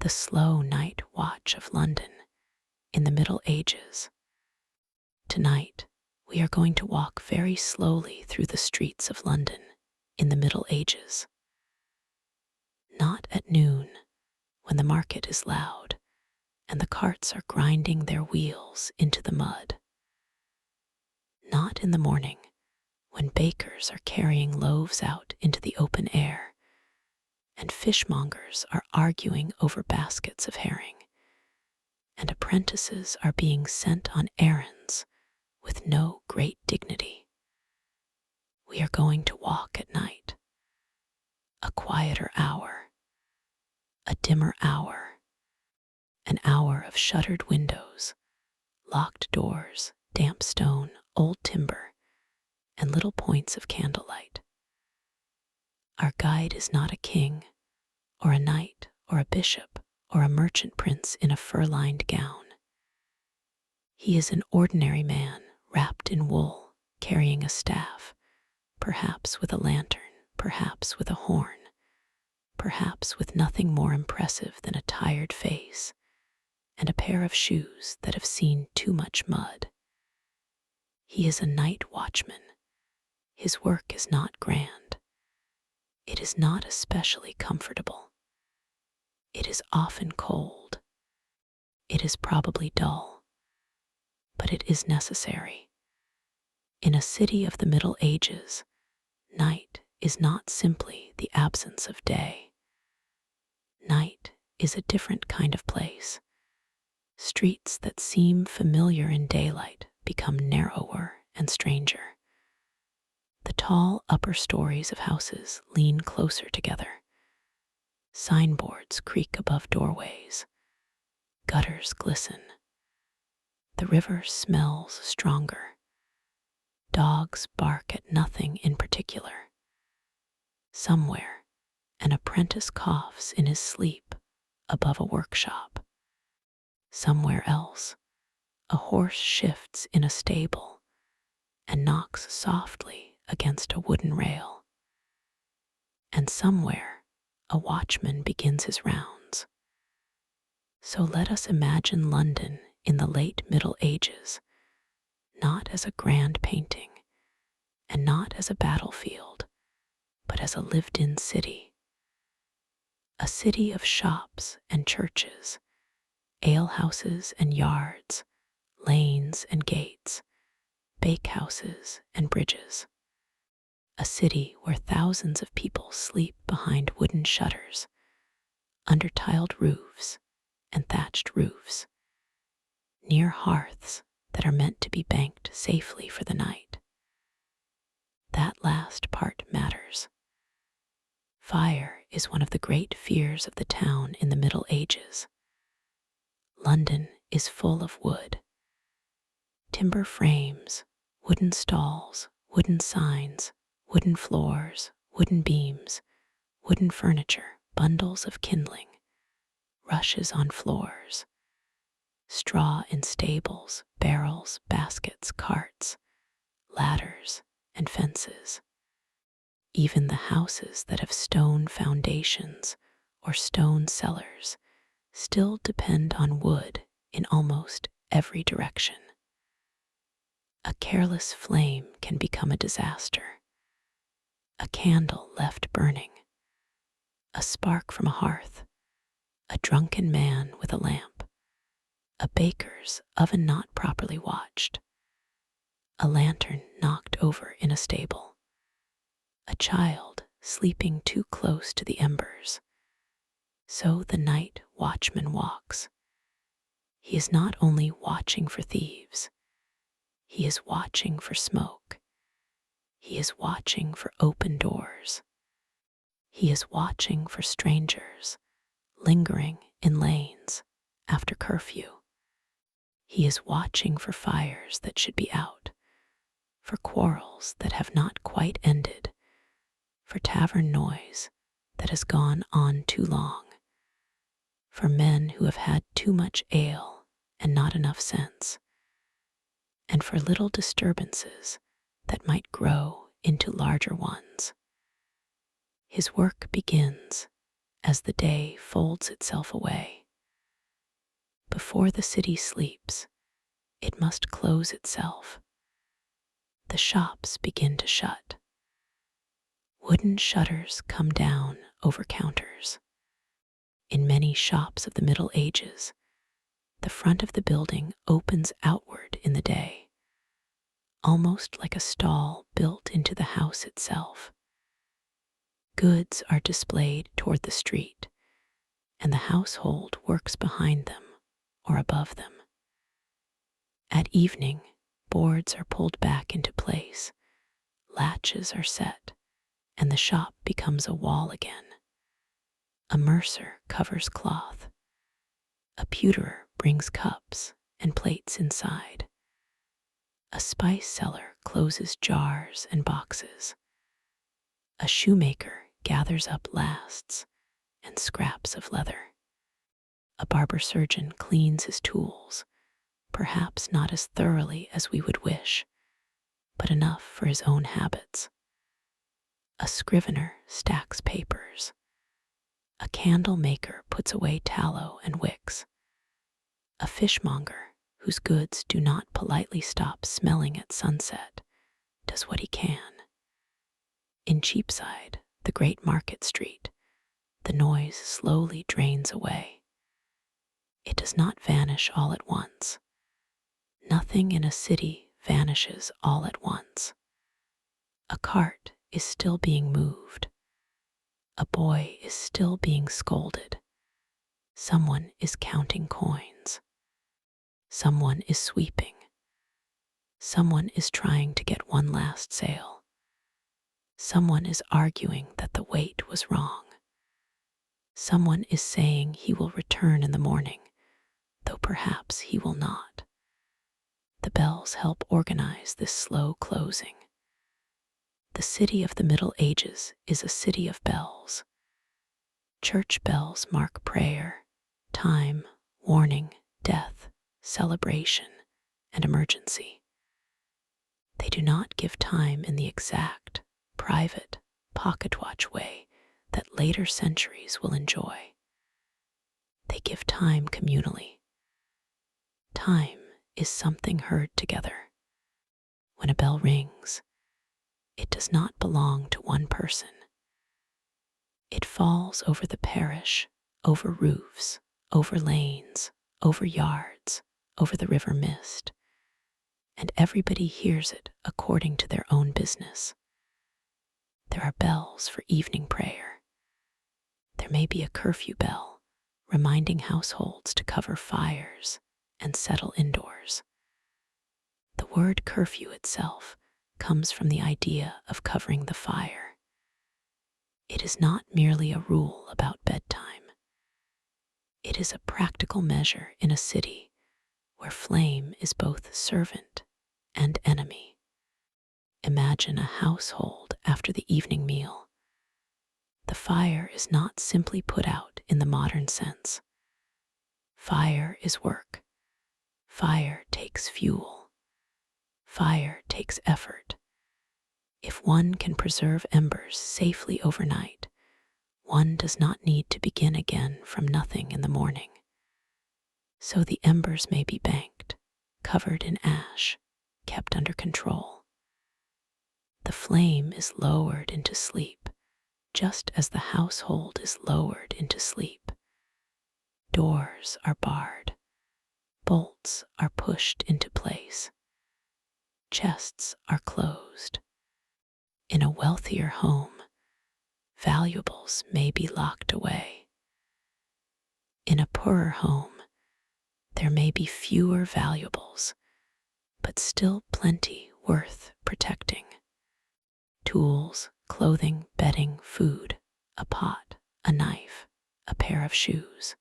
the slow night watch of London in the Middle Ages. Tonight, we are going to walk very slowly through the streets of London in the Middle Ages. Not at noon, when the market is loud and the carts are grinding their wheels into the mud. Not in the morning, when bakers are carrying loaves out into the open air and fishmongers are arguing over baskets of herring, and apprentices are being sent on errands with no great dignity. We are going to walk at night, a quieter hour, a dimmer hour, an hour of shuttered windows, locked doors, damp stone, old timber, and little points of candlelight. Our guide is not a king, or a knight, or a bishop, or a merchant prince in a fur-lined gown. He is an ordinary man wrapped in wool, carrying a staff, perhaps with a lantern, perhaps with a horn, perhaps with nothing more impressive than a tired face and a pair of shoes that have seen too much mud. He is a night watchman. His work is not grand. It is not especially comfortable. It is often cold. It is probably dull, but it is necessary. In a city of the Middle Ages, night is not simply the absence of day. Night is a different kind of place. Streets that seem familiar in daylight become narrower and stranger. The tall upper stories of houses lean closer together. Signboards creak above doorways. Gutters glisten. The river smells stronger. Dogs bark at nothing in particular. Somewhere, an apprentice coughs in his sleep above a workshop. Somewhere else, a horse shifts in a stable and knocks softly against a wooden rail. And somewhere, a watchman begins his rounds. So let us imagine London in the late Middle Ages, not as a grand painting and not as a battlefield, but as a lived-in city. A city of shops and churches, alehouses and yards, lanes and gates, bakehouses and bridges. A city where thousands of people sleep behind wooden shutters, under tiled roofs and thatched roofs, near hearths that are meant to be banked safely for the night. That last part matters. Fire is one of the great fears of the town in the Middle Ages. London is full of wood. Timber frames, wooden stalls, wooden signs, wooden floors, wooden beams, wooden furniture, bundles of kindling, rushes on floors, straw in stables, barrels, baskets, carts, ladders, and fences. Even the houses that have stone foundations or stone cellars still depend on wood in almost every direction. A careless flame can become a disaster. A candle left burning, a spark from a hearth, a drunken man with a lamp, a baker's oven not properly watched, a lantern knocked over in a stable, a child sleeping too close to the embers. So the night watchman walks. He is not only watching for thieves, he is watching for smoke. He is watching for open doors. He is watching for strangers lingering in lanes after curfew. He is watching for fires that should be out, for quarrels that have not quite ended, for tavern noise that has gone on too long, for men who have had too much ale and not enough sense, and for little disturbances that might grow into larger ones. His work begins as the day folds itself away. Before the city sleeps, it must close itself. The shops begin to shut. Wooden shutters come down over counters. In many shops of the Middle Ages, the front of the building opens outward in the day, almost like a stall built into the house itself. Goods are displayed toward the street, and the household works behind them or above them. At evening, boards are pulled back into place, latches are set, and the shop becomes a wall again. A mercer covers cloth. A pewterer brings cups and plates inside. A spice seller closes jars and boxes. A shoemaker gathers up lasts and scraps of leather. A barber surgeon cleans his tools, perhaps not as thoroughly as we would wish, but enough for his own habits. A scrivener stacks papers. A candle maker puts away tallow and wicks. A fishmonger, whose goods do not politely stop smelling at sunset, does what he can. In Cheapside, the great market street, the noise slowly drains away. It does not vanish all at once. Nothing in a city vanishes all at once. A cart is still being moved. A boy is still being scolded. Someone is counting coins. Someone is sweeping. Someone is trying to get one last sale. Someone is arguing that the weight was wrong. Someone is saying he will return in the morning, though perhaps he will not. The bells help organize this slow closing. The city of the Middle Ages is a city of bells. Church bells mark prayer, time, warning, death, celebration, and emergency. They do not give time in the exact, private, pocket watch way that later centuries will enjoy. They give time communally. Time is something heard together. When a bell rings, it does not belong to one person. It falls over the parish, over roofs, over lanes, over yards, over the river mist, and everybody hears it according to their own business. There are bells for evening prayer. There may be a curfew bell, reminding households to cover fires and settle indoors. The word curfew itself comes from the idea of covering the fire. It is not merely a rule about bedtime. It is a practical measure in a city where flame is both servant and enemy. Imagine a household after the evening meal. The fire is not simply put out in the modern sense. Fire is work. Fire takes fuel. Fire takes effort. If one can preserve embers safely overnight, one does not need to begin again from nothing in the morning. So the embers may be banked, covered in ash, kept under control. The flame is lowered into sleep, just as the household is lowered into sleep. Doors are barred. Bolts are pushed into place. Chests are closed. In a wealthier home, valuables may be locked away. In a poorer home, there may be fewer valuables, but still plenty worth protecting. Tools, clothing, bedding, food, a pot, a knife, a pair of shoes.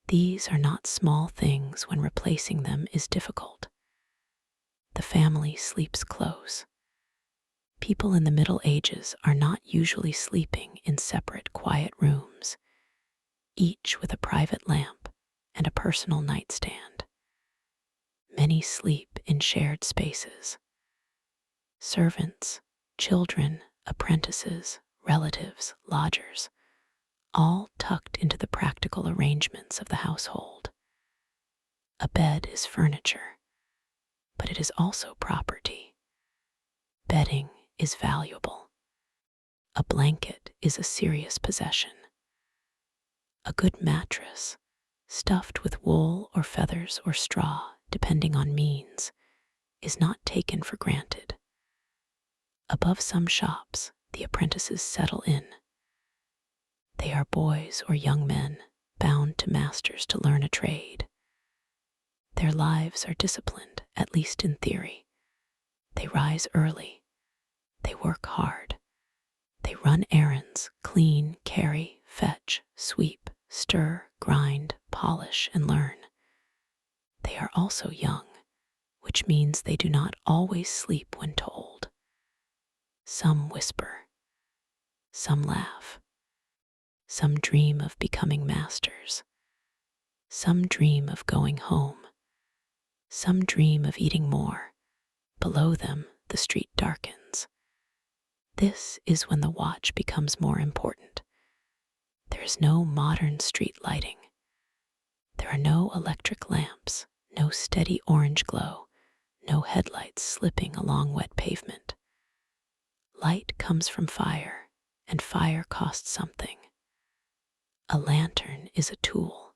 These are not small things when replacing them is difficult. The family sleeps close. People in the Middle Ages are not usually sleeping in separate quiet rooms, each with a private lamp and a personal nightstand. Many sleep in shared spaces. Servants, children, apprentices, relatives, lodgers, all tucked into the practical arrangements of the household. A bed is furniture, but it is also property. Bedding is valuable. A blanket is a serious possession. A good mattress, stuffed with wool or feathers or straw, depending on means, is not taken for granted. Above some shops, the apprentices settle in. They are boys or young men bound to masters to learn a trade. Their lives are disciplined, at least in theory. They rise early. They work hard. They run errands, clean, carry, fetch, sweep, stir, grind, polish, and learn. They are also young, which means they do not always sleep when told. Some whisper. Some laugh. Some dream of becoming masters. Some dream of going home. Some dream of eating more. Below them, the street darkens. This is when the watch becomes more important. There is no modern street lighting. There are no electric lamps, no steady orange glow, no headlights slipping along wet pavement. Light comes from fire, and fire costs something. A lantern is a tool.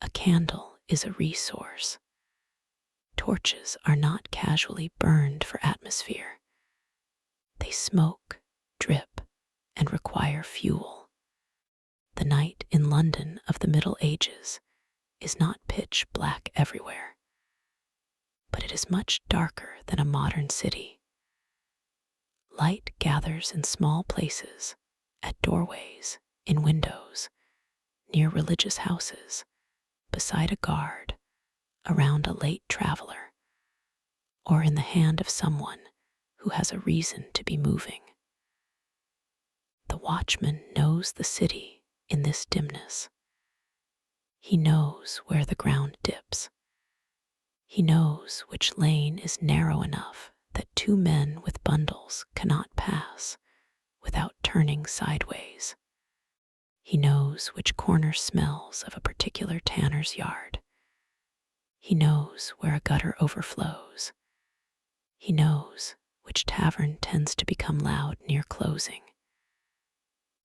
A candle is a resource. Torches are not casually burned for atmosphere. They smoke, drip, and require fuel. The night in London of the Middle Ages is not pitch black everywhere, but it is much darker than a modern city. Light gathers in small places, at doorways, in windows, near religious houses, beside a guard, around a late traveler, or in the hand of someone who has a reason to be moving. The watchman knows the city in this dimness. He knows where the ground dips. He knows which lane is narrow enough that two men with bundles cannot pass without turning sideways. He knows which corner smells of a particular tanner's yard. He knows where a gutter overflows. He knows which tavern tends to become loud near closing.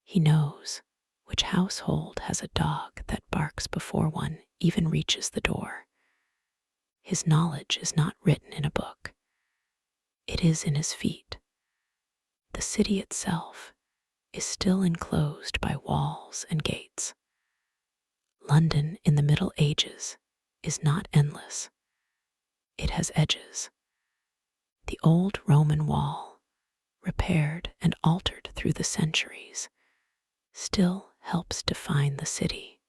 He knows which household has a dog that barks before one even reaches the door. His knowledge is not written in a book. It is in his feet. The city itself is still enclosed by walls and gates. London in the Middle Ages is not endless. It has edges. The old Roman wall, repaired and altered through the centuries, still helps define the city.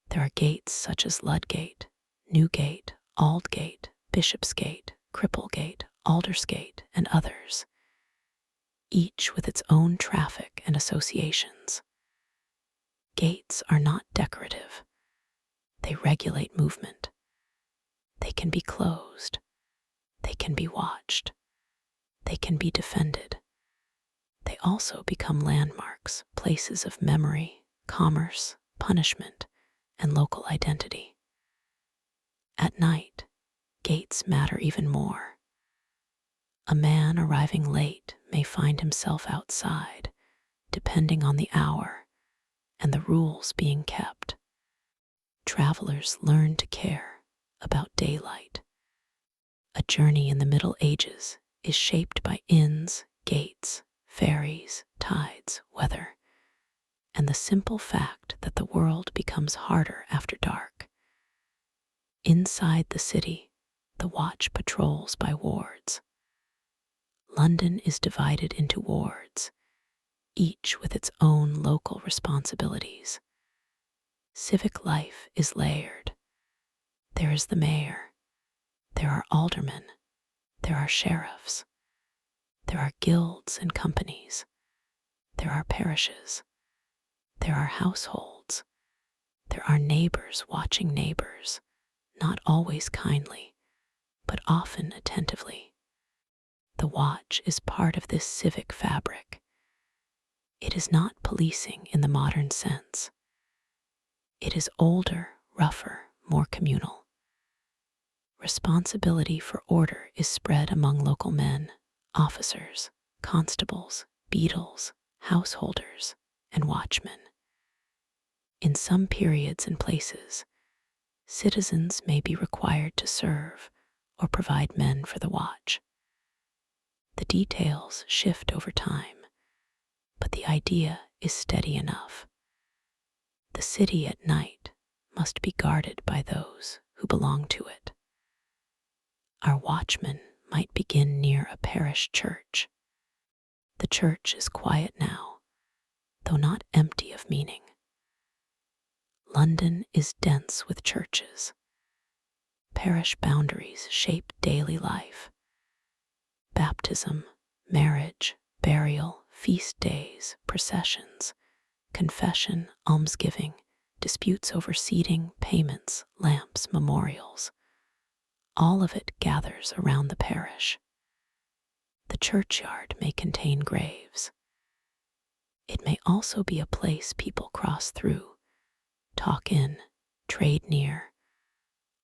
There are gates such as Ludgate, Newgate, Aldgate, Bishopsgate, Cripplegate, Aldersgate, and others, each with its own traffic and associations. Gates are not decorative. They regulate movement. They can be closed. They can be watched. They can be defended. They also become landmarks, places of memory, commerce, punishment, and local identity. At night, gates matter even more. A man arriving late may find himself outside, depending on the hour and the rules being kept. Travelers learn to care about daylight. A journey in the Middle Ages is shaped by inns, gates, ferries, tides, weather, and the simple fact that the world becomes harder after dark. Inside the city, the watch patrols by wards. London is divided into wards, each with its own local responsibilities. Civic life is layered. There is the mayor. There are aldermen. There are sheriffs. There are guilds and companies. There are parishes. There are households. There are neighbors watching neighbors, not always kindly, but often attentively. The watch is part of this civic fabric. It is not policing in the modern sense. It is older, rougher, more communal. Responsibility for order is spread among local men, officers, constables, beadles, householders, and watchmen. In some periods and places, citizens may be required to serve or provide men for the watch. The details shift over time, but the idea is steady enough. The city at night must be guarded by those who belong to it. Our watchman might begin near a parish church. The church is quiet now, though not empty of meaning. London is dense with churches. Parish boundaries shape daily life. Baptism, marriage, burial, feast days, processions, confession, almsgiving, disputes over seating, payments, lamps, memorials. All of it gathers around the parish. The churchyard may contain graves. It may also be a place people cross through, talk in, trade near,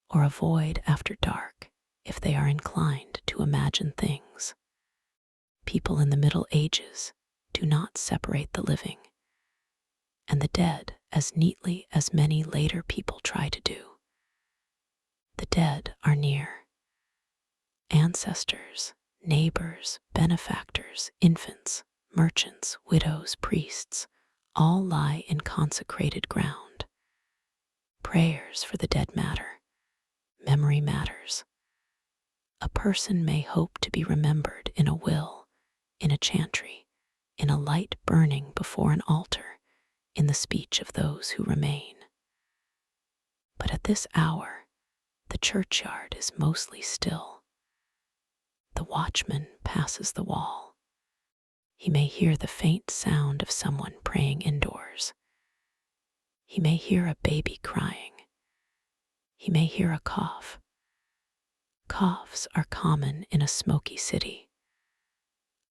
or avoid after dark if they are inclined to imagine things. People in the Middle Ages do not separate the living and the dead as neatly as many later people try to do. The dead are near. Ancestors, neighbors, benefactors, infants, merchants, widows, priests, all lie in consecrated ground. Prayers for the dead matter. Memory matters. A person may hope to be remembered in a will, in a chantry, in a light burning before an altar, in the speech of those who remain. But at this hour, the churchyard is mostly still. The watchman passes the wall. He may hear the faint sound of someone praying indoors. He may hear a baby crying. He may hear a cough. Coughs are common in a smoky city.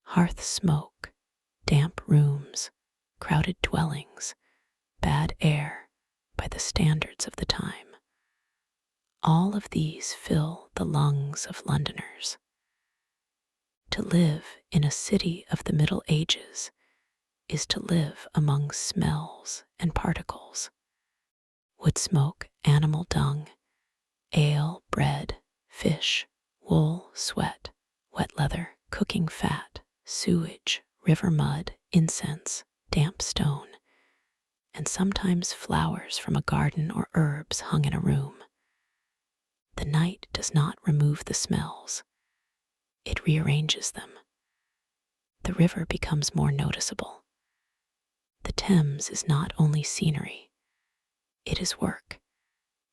Hearth smoke, damp rooms, crowded dwellings, bad air by the standards of the time. All of these fill the lungs of Londoners. To live in a city of the Middle Ages is to live among smells and particles. Wood smoke, animal dung, ale, bread, fish, wool, sweat, wet leather, cooking fat, sewage, river mud, incense, damp stone, and sometimes flowers from a garden or herbs hung in a room. The night does not remove the smells. It rearranges them. The river becomes more noticeable. The Thames is not only scenery. It is work.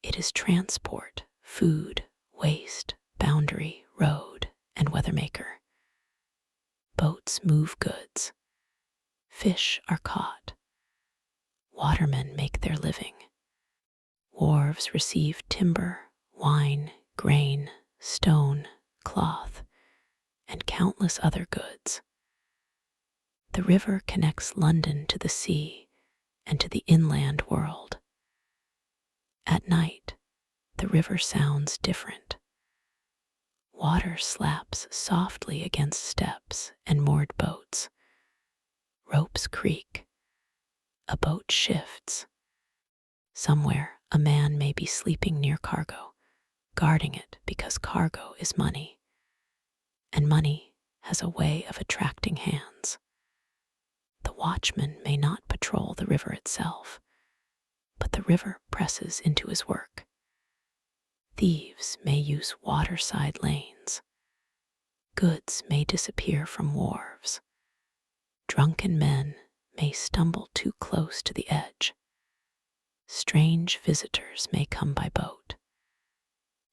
It is transport, food, waste, boundary, road, and weathermaker. Boats move goods. Fish are caught. Watermen make their living. Wharves receive timber, wine, grain, stone, cloth, and countless other goods. The river connects London to the sea and to the inland world. At night, the river sounds different. Water slaps softly against steps and moored boats. Ropes creak. A boat shifts. Somewhere, a man may be sleeping near cargo, guarding it because cargo is money, and money has a way of attracting hands. The watchman may not patrol the river itself, but the river presses into his work. Thieves may use waterside lanes. Goods may disappear from wharves. Drunken men may stumble too close to the edge. Strange visitors may come by boat,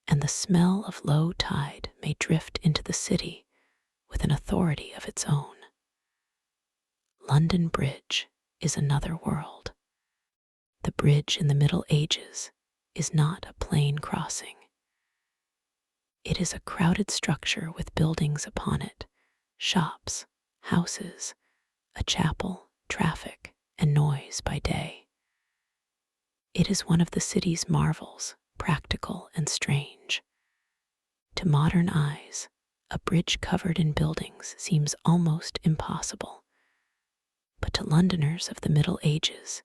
and the smell of low tide may drift into the city with an authority of its own. London Bridge is another world. The bridge in the Middle Ages is not a plain crossing. It is a crowded structure with buildings upon it, shops, houses, a chapel, traffic, and noise by day. It is one of the city's marvels, practical and strange. To modern eyes, a bridge covered in buildings seems almost impossible. But to Londoners of the Middle Ages,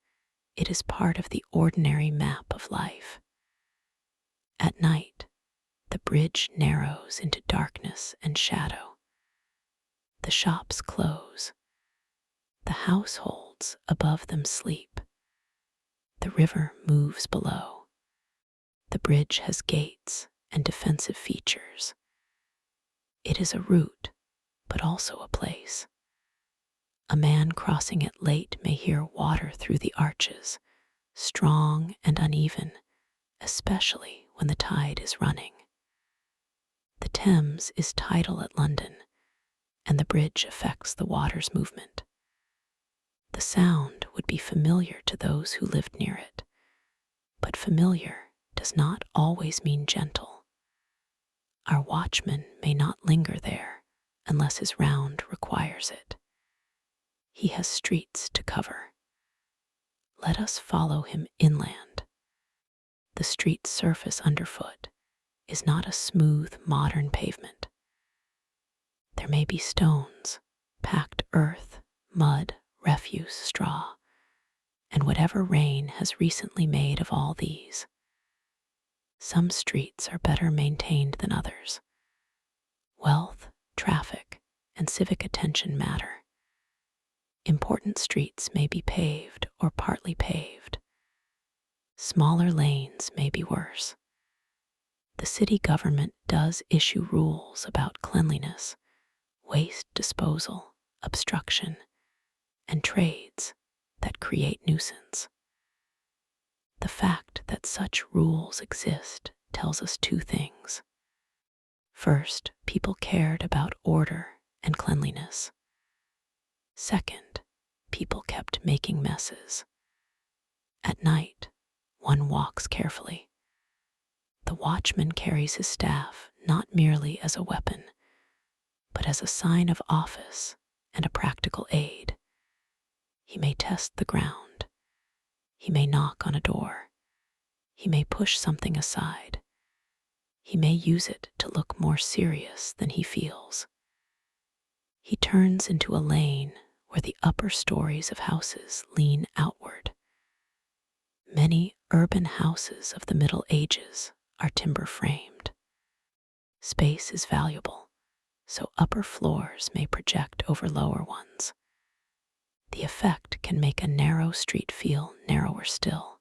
it is part of the ordinary map of life. At night, the bridge narrows into darkness and shadow. The shops close. The households above them sleep. The river moves below. The bridge has gates and defensive features. It is a route, but also a place. A man crossing it late may hear water through the arches, strong and uneven, especially when the tide is running. The Thames is tidal at London, and the bridge affects the water's movement. The sound would be familiar to those who lived near it, but familiar does not always mean gentle. Our watchman may not linger there unless his round requires it. He has streets to cover. Let us follow him inland. The street's surface underfoot is not a smooth, modern pavement. There may be stones, packed earth, mud, refuse, straw, and whatever rain has recently made of all these. Some streets are better maintained than others. Wealth, traffic, and civic attention matter. Important streets may be paved or partly paved. Smaller lanes may be worse. The city government does issue rules about cleanliness, waste disposal, obstruction, and trades that create nuisance. The fact that such rules exist tells us two things. First, people cared about order and cleanliness. Second, people kept making messes. At night, one walks carefully. The watchman carries his staff not merely as a weapon, but as a sign of office and a practical aid. He may test the ground. He may knock on a door. He may push something aside. He may use it to look more serious than he feels. He turns into a lane where the upper stories of houses lean outward. Many urban houses of the Middle Ages are timber framed. Space is valuable, so upper floors may project over lower ones. The effect can make a narrow street feel narrower still.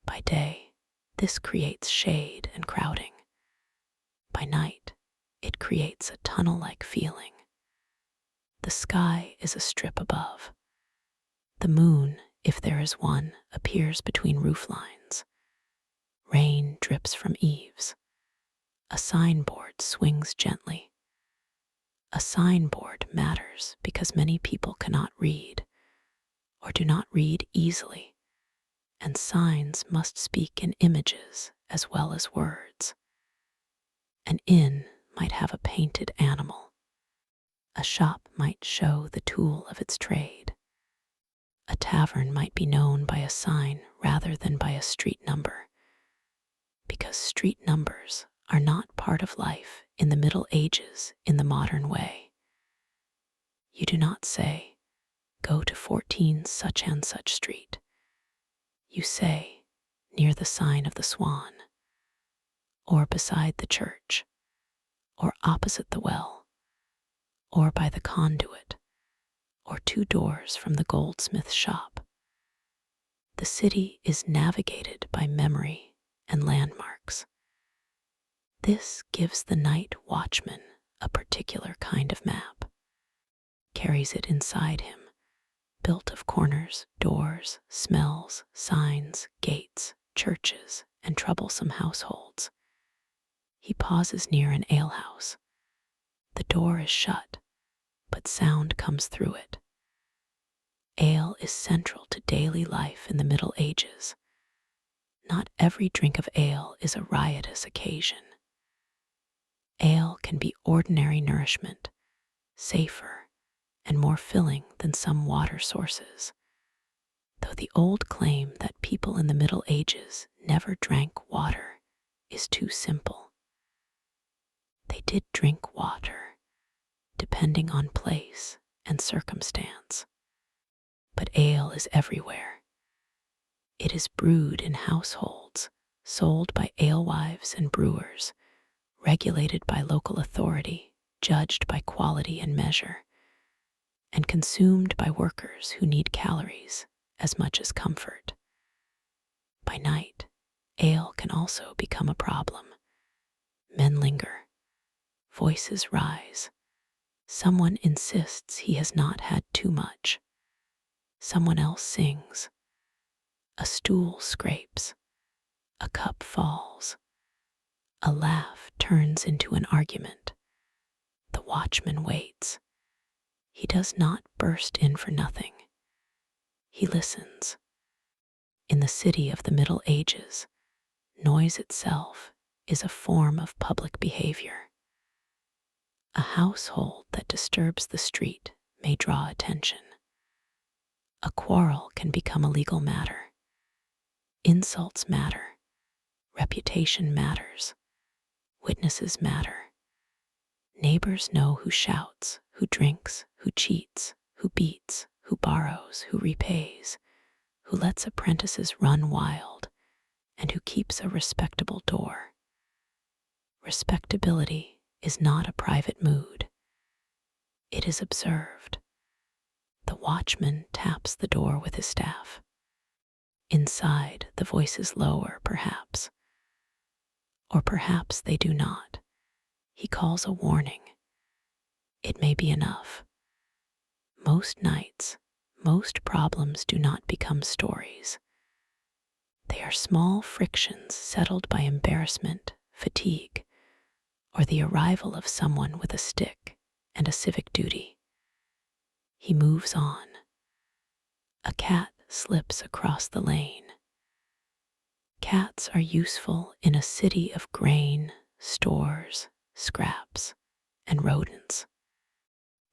By day, this creates shade and crowding. By night, it creates a tunnel-like feeling. The sky is a strip above. The moon, if there is one, appears between roof lines. Rain drips from eaves. A signboard swings gently. A signboard matters because many people cannot read, or do not read easily, and signs must speak in images as well as words. An inn might have a painted animal. A shop might show the tool of its trade. A tavern might be known by a sign rather than by a street number, because street numbers are not part of life in the Middle Ages in the modern way. You do not say, go to 14 such and such street. You say, near the sign of the Swan, or beside the church, or opposite the well, or by the conduit, or 2 doors from the goldsmith's shop. The city is navigated by memory and landmarks. This gives the night watchman a particular kind of map, carries it inside him, built of corners, doors, smells, signs, gates, churches, and troublesome households. He pauses near an alehouse. The door is shut, but sound comes through it. Ale is central to daily life in the Middle Ages. Not every drink of ale is a riotous occasion. Ale can be ordinary nourishment, safer, and more filling than some water sources, though the old claim that people in the Middle Ages never drank water is too simple. They did drink water, depending on place and circumstance. But ale is everywhere. It is brewed in households, sold by alewives and brewers, regulated by local authority, judged by quality and measure, and consumed by workers who need calories as much as comfort. By night, ale can also become a problem. Men linger, voices rise. Someone insists he has not had too much. Someone else sings. A stool scrapes. A cup falls. A laugh turns into an argument. The watchman waits. He does not burst in for nothing. He listens. In the city of the Middle Ages, noise itself is a form of public behavior. A household that disturbs the street may draw attention. A quarrel can become a legal matter. Insults matter. Reputation matters. Witnesses matter. Neighbors know who shouts, who drinks, who cheats, who beats, who borrows, who repays, who lets apprentices run wild, and who keeps a respectable door. Respectability is not a private mood. It is observed. The watchman taps the door with his staff. Inside, the voice is lower, perhaps. Or perhaps they do not. He calls a warning. It may be enough. Most nights, most problems do not become stories. They are small frictions settled by embarrassment, fatigue, or the arrival of someone with a stick and a civic duty. He moves on. A cat slips across the lane. Cats are useful in a city of grain, stores, scraps, and rodents.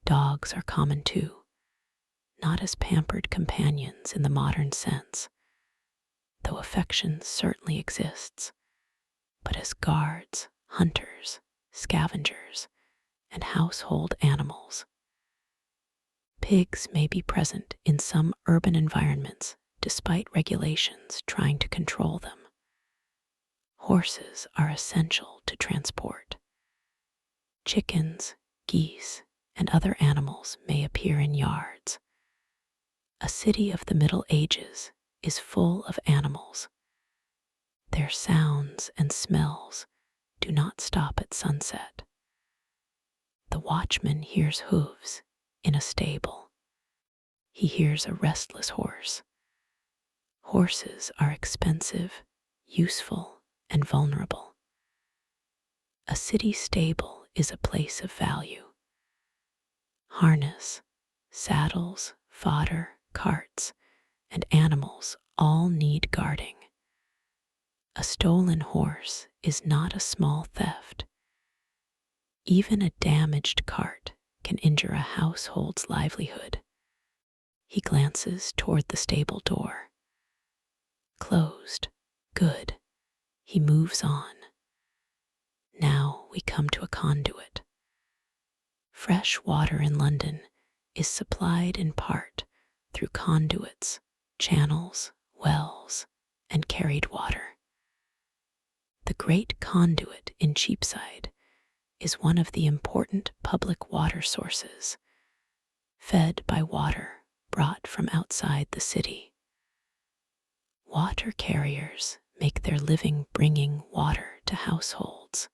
Dogs are common too, not as pampered companions in the modern sense, though affection certainly exists, but as guards, hunters, scavengers, and household animals. Pigs may be present in some urban environments despite regulations trying to control them. Horses are essential to transport. Chickens, geese, and other animals may appear in yards. A city of the Middle Ages is full of animals. Their sounds and smells do not stop at sunset. The watchman hears hooves in a stable. He hears a restless horse. Horses are expensive, useful, and vulnerable. A city stable is a place of value. Harness, saddles, fodder, carts, and animals all need guarding. A stolen horse is not a small theft. Even a damaged cart can injure a household's livelihood. He glances toward the stable door. Closed. Good. He moves on. Now we come to a conduit. Fresh water in London is supplied in part through conduits, channels, wells, and carried water. The great conduit in Cheapside is one of the important public water sources, fed by water brought from outside the city. Water carriers make their living bringing water to households.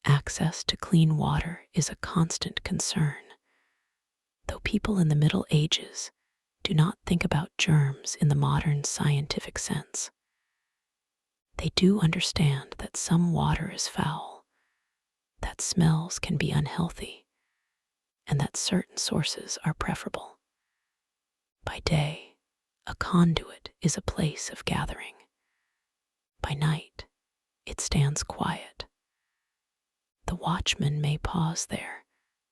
Access to clean water is a constant concern, though people in the Middle Ages do not think about germs in the modern scientific sense. They do understand that some water is foul, that smells can be unhealthy, and that certain sources are preferable. By day, a conduit is a place of gathering. By night, it stands quiet. The watchman may pause there,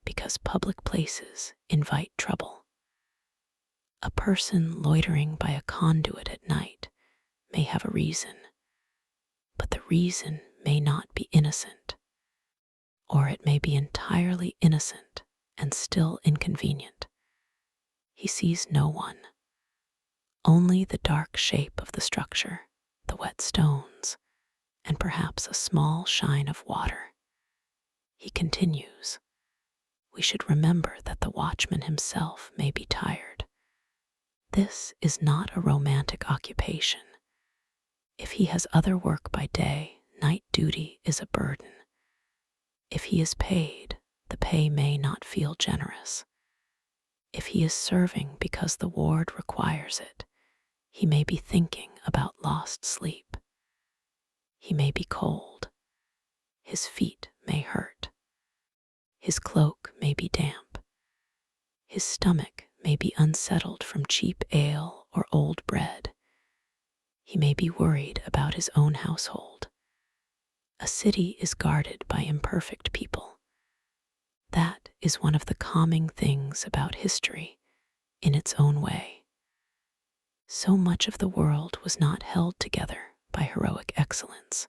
because public places invite trouble. A person loitering by a conduit at night may have a reason, but the reason may not be innocent, or it may be entirely innocent and still inconvenient. He sees no one, only the dark shape of the structure, the wet stones, and perhaps a small shine of water. He continues, "We should remember that the watchman himself may be tired. This is not a romantic occupation. If he has other work by day, night duty is a burden. If he is paid, the pay may not feel generous. If he is serving because the ward requires it, he may be thinking about lost sleep. He may be cold. His feet may hurt. His cloak may be damp. His stomach may be unsettled from cheap ale or old bread. He may be worried about his own household. A city is guarded by imperfect people. That is one of the calming things about history in its own way. So much of the world was not held together by heroic excellence.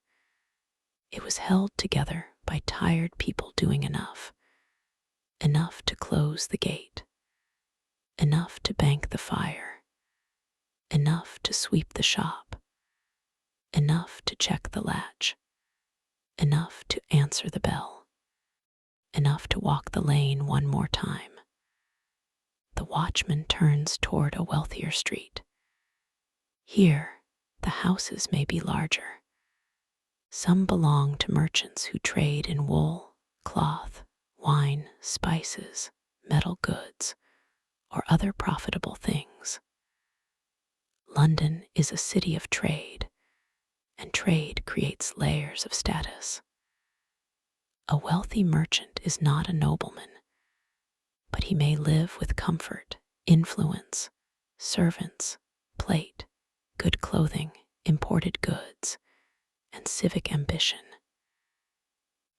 It was held together by tired people doing enough to close the gate, enough to bank the fire, enough to sweep the shop, enough to check the latch, enough to answer the bell, enough to walk the lane one more time. The watchman turns toward a wealthier street. Here, the houses may be larger. Some belong to merchants who trade in wool, cloth, wine, spices, metal goods, or other profitable things. London is a city of trade, and trade creates layers of status. A wealthy merchant is not a nobleman, but he may live with comfort, influence, servants, plate, good clothing, imported goods, and civic ambition.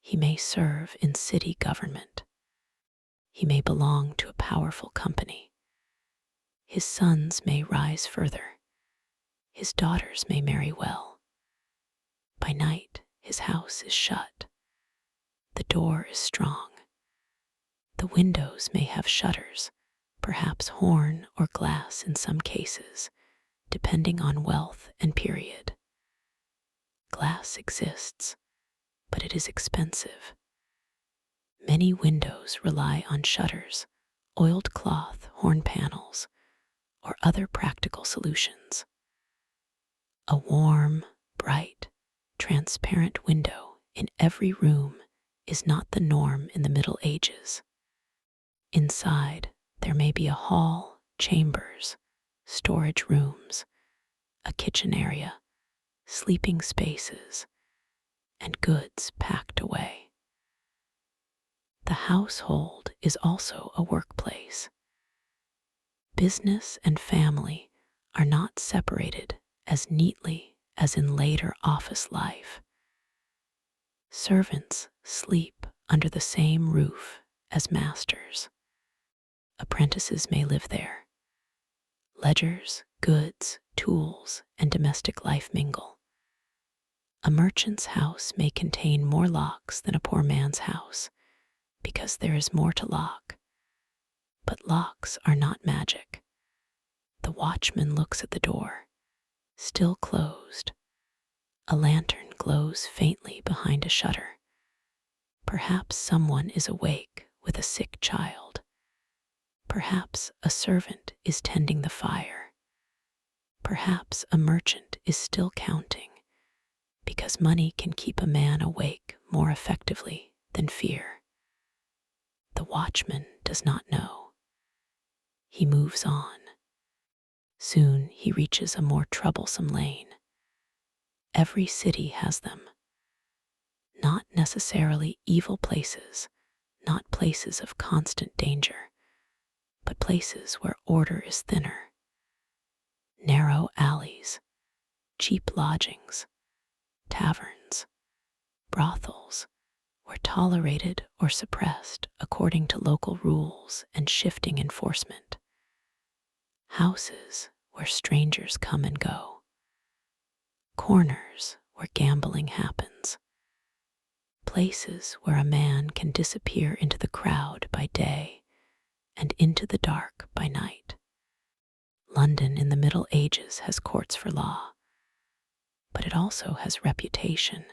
He may serve in city government. He may belong to a powerful company. His sons may rise further. His daughters may marry well. By night, his house is shut. The door is strong. The windows may have shutters, perhaps horn or glass in some cases, depending on wealth and period. Glass exists, but it is expensive. Many windows rely on shutters, oiled cloth, horn panels, or other practical solutions. A warm, bright, transparent window in every room is not the norm in the Middle Ages. Inside, there may be a hall, chambers, storage rooms, a kitchen area, sleeping spaces, and goods packed away. The household is also a workplace. Business and family are not separated as neatly as in later office life. Servants sleep under the same roof as masters. Apprentices may live there. Ledgers, goods, tools, and domestic life mingle. A merchant's house may contain more locks than a poor man's house, because there is more to lock. But locks are not magic. The watchman looks at the door, still closed. A lantern glows faintly behind a shutter. Perhaps someone is awake with a sick child. Perhaps a servant is tending the fire. Perhaps a merchant is still counting, because money can keep a man awake more effectively than fear. The watchman does not know. He moves on. Soon he reaches a more troublesome lane. Every city has them. Not necessarily evil places, not places of constant danger, but places where order is thinner. Narrow alleys, cheap lodgings, taverns, brothels, were tolerated or suppressed according to local rules and shifting enforcement. Houses where strangers come and go. Corners where gambling happens. Places where a man can disappear into the crowd by day and into the dark by night. London in the Middle Ages has courts for law, but it also has reputation,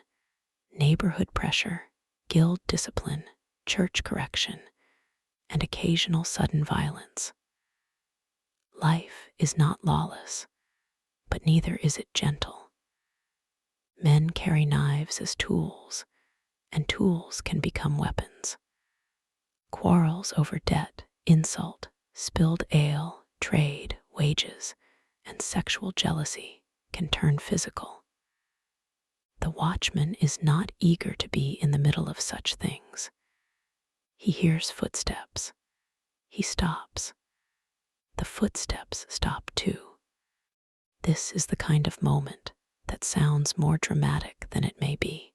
neighborhood pressure, guild discipline, church correction, and occasional sudden violence. Life is not lawless, but neither is it gentle. Men carry knives as tools, and tools can become weapons. Quarrels over debt, insult, spilled ale, trade, wages, and sexual jealousy can turn physical. The watchman is not eager to be in the middle of such things. He hears footsteps. He stops. The footsteps stop too. This is the kind of moment that sounds more dramatic than it may be.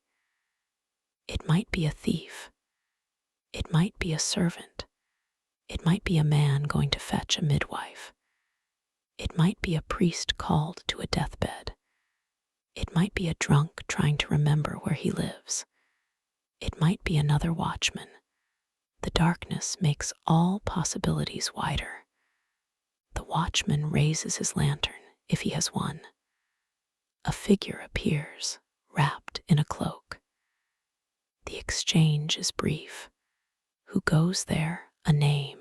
It might be a thief. It might be a servant. It might be a man going to fetch a midwife. It might be a priest called to a deathbed. It might be a drunk trying to remember where he lives. It might be another watchman. The darkness makes all possibilities wider. The watchman raises his lantern, if he has one. A figure appears, wrapped in a cloak. The exchange is brief. Who goes there? A name,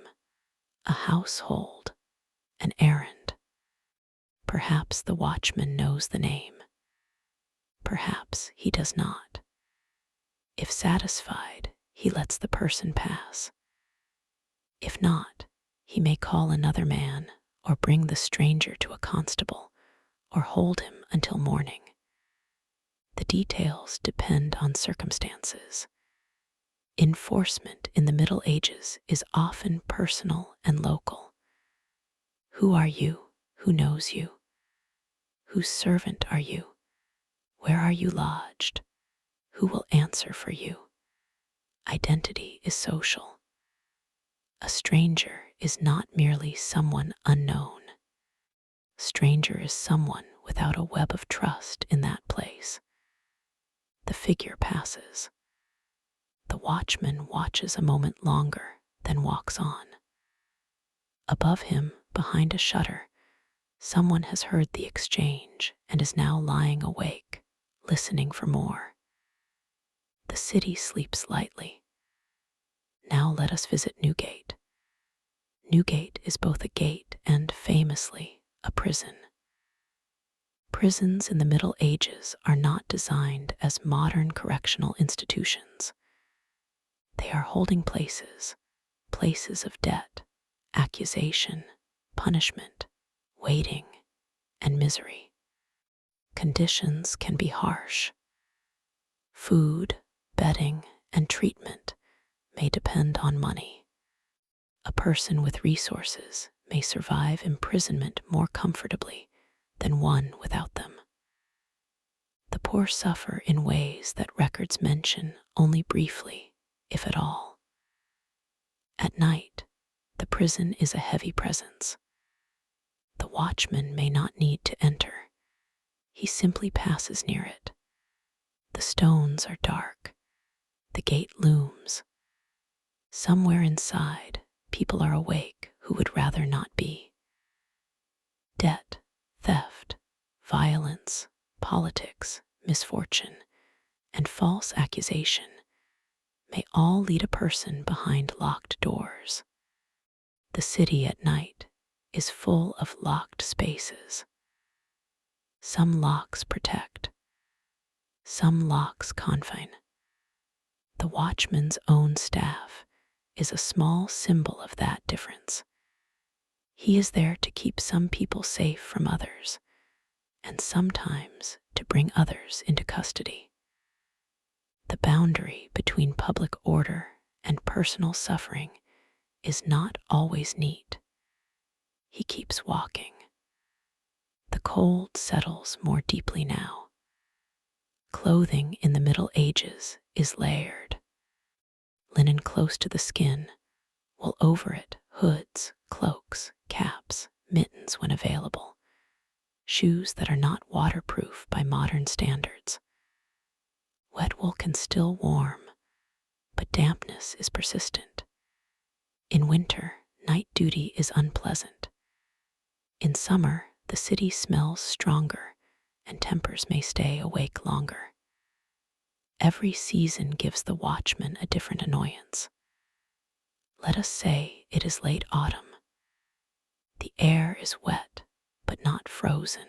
a household, an errand. Perhaps the watchman knows the name. Perhaps he does not. If satisfied, he lets the person pass. If not, he may call another man or bring the stranger to a constable or hold him until morning. The details depend on circumstances. Enforcement in the Middle Ages is often personal and local. Who are you? Who knows you? Whose servant are you? Where are you lodged? Who will answer for you? Identity is social. A stranger is not merely someone unknown. Stranger is someone without a web of trust in that place. The figure passes. The watchman watches a moment longer, then walks on. Above him, behind a shutter, someone has heard the exchange and is now lying awake, listening for more. The city sleeps lightly. Now let us visit Newgate. Newgate is both a gate and, famously, a prison. Prisons in the Middle Ages are not designed as modern correctional institutions. They are holding places, places of debt, accusation, punishment, waiting, and misery. Conditions can be harsh. Food, bedding, and treatment may depend on money. A person with resources may survive imprisonment more comfortably than one without them. The poor suffer in ways that records mention only briefly, if at all. At night, the prison is a heavy presence. The watchman may not need to enter. He simply passes near it. The stones are dark. The gate looms. Somewhere inside, people are awake who would rather not be. Debt, theft, violence, politics, misfortune, and false accusation may all lead a person behind locked doors. The city at night is full of locked spaces. Some locks protect, some locks confine. The watchman's own staff is a small symbol of that difference. He is there to keep some people safe from others, and sometimes to bring others into custody. The boundary between public order and personal suffering is not always neat. He keeps walking. The cold settles more deeply now. Clothing in the Middle Ages is layered. linen close to the skin, while over it hoods, cloaks, caps, mittens when available, shoes that are not waterproof by modern standards. Wet wool can still warm, but dampness is persistent. In winter, night duty is unpleasant. In summer, the city smells stronger and tempers may stay awake longer. Every season gives the watchman a different annoyance. Let us say it is late autumn. The air is wet, but not frozen.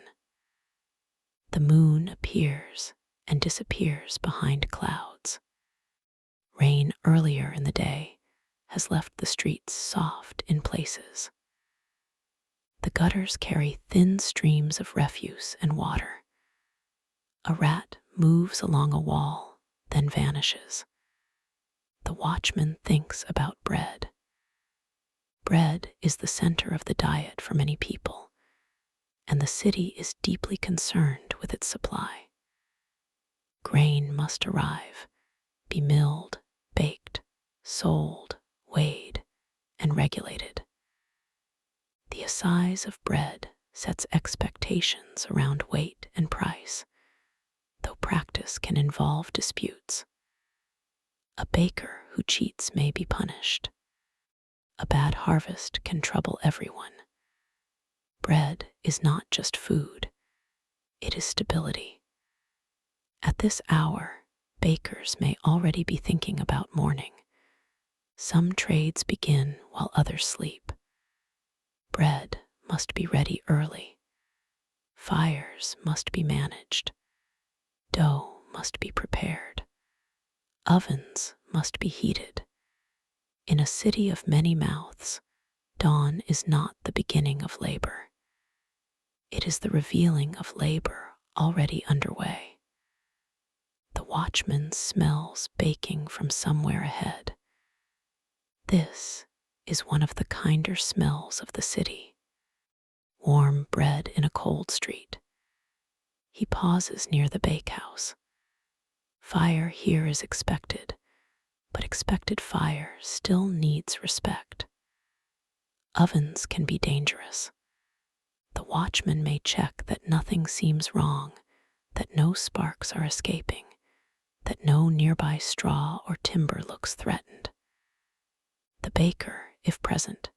The moon appears and disappears behind clouds. Rain earlier in the day has left the streets soft in places. The gutters carry thin streams of refuse and water. A rat moves along a wall, then vanishes. The watchman thinks about bread. Bread is the center of the diet for many people, and the city is deeply concerned with its supply. Grain must arrive, be milled, baked, sold, weighed, and regulated. The assize of bread sets expectations around weight and price, though practice can involve disputes. A baker who cheats may be punished. A bad harvest can trouble everyone. Bread is not just food, it is stability. At this hour, bakers may already be thinking about morning. Some trades begin while others sleep. Bread must be ready early. Fires must be managed. Dough must be prepared. Ovens must be heated. In a city of many mouths, dawn is not the beginning of labor. It is the revealing of labor already underway. The watchman smells baking from somewhere ahead. This is one of the kinder smells of the city. Warm bread in a cold street. He pauses near the bakehouse. Fire here is expected, but expected fire still needs respect. Ovens can be dangerous. The watchman may check that nothing seems wrong, that no sparks are escaping, that no nearby straw or timber looks threatened. The baker, if present,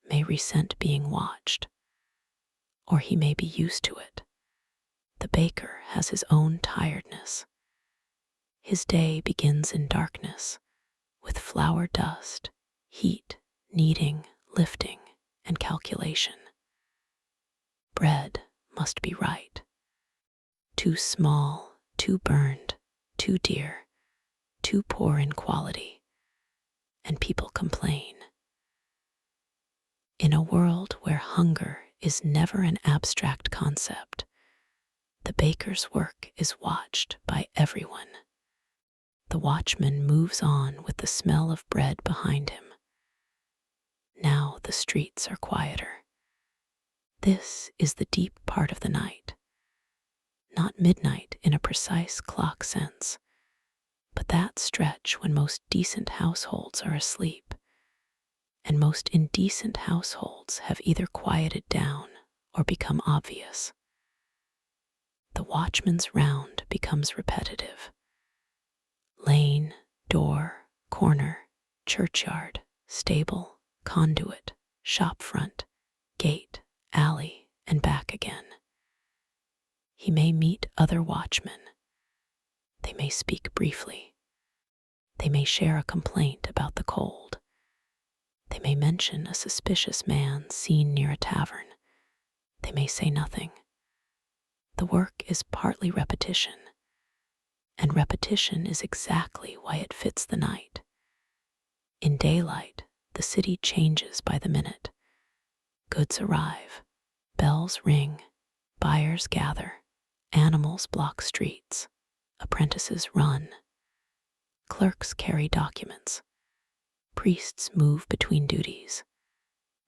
may resent being watched, or he may be used to it. The baker has his own tiredness. His day begins in darkness, with flour dust, heat, kneading, lifting, and calculation. Bread must be right. Too small, too burned, too dear, too poor in quality, and people complain. In a world where hunger is never an abstract concept, the baker's work is watched by everyone. The watchman moves on with the smell of bread behind him. Now the streets are quieter. This is the deep part of the night. Not midnight in a precise clock sense, but that stretch when most decent households are asleep, and most indecent households have either quieted down or become obvious. The watchman's round becomes repetitive. Lane, door, corner, churchyard, stable, conduit, shop front, gate, alley, and back again. He may meet other watchmen. They may speak briefly. They may share a complaint about the cold. They may mention a suspicious man seen near a tavern. They may say nothing. The work is partly repetition, and repetition is exactly why it fits the night. In daylight, the city changes by the minute. Goods arrive, bells ring, buyers gather, animals block streets, apprentices run, clerks carry documents, priests move between duties,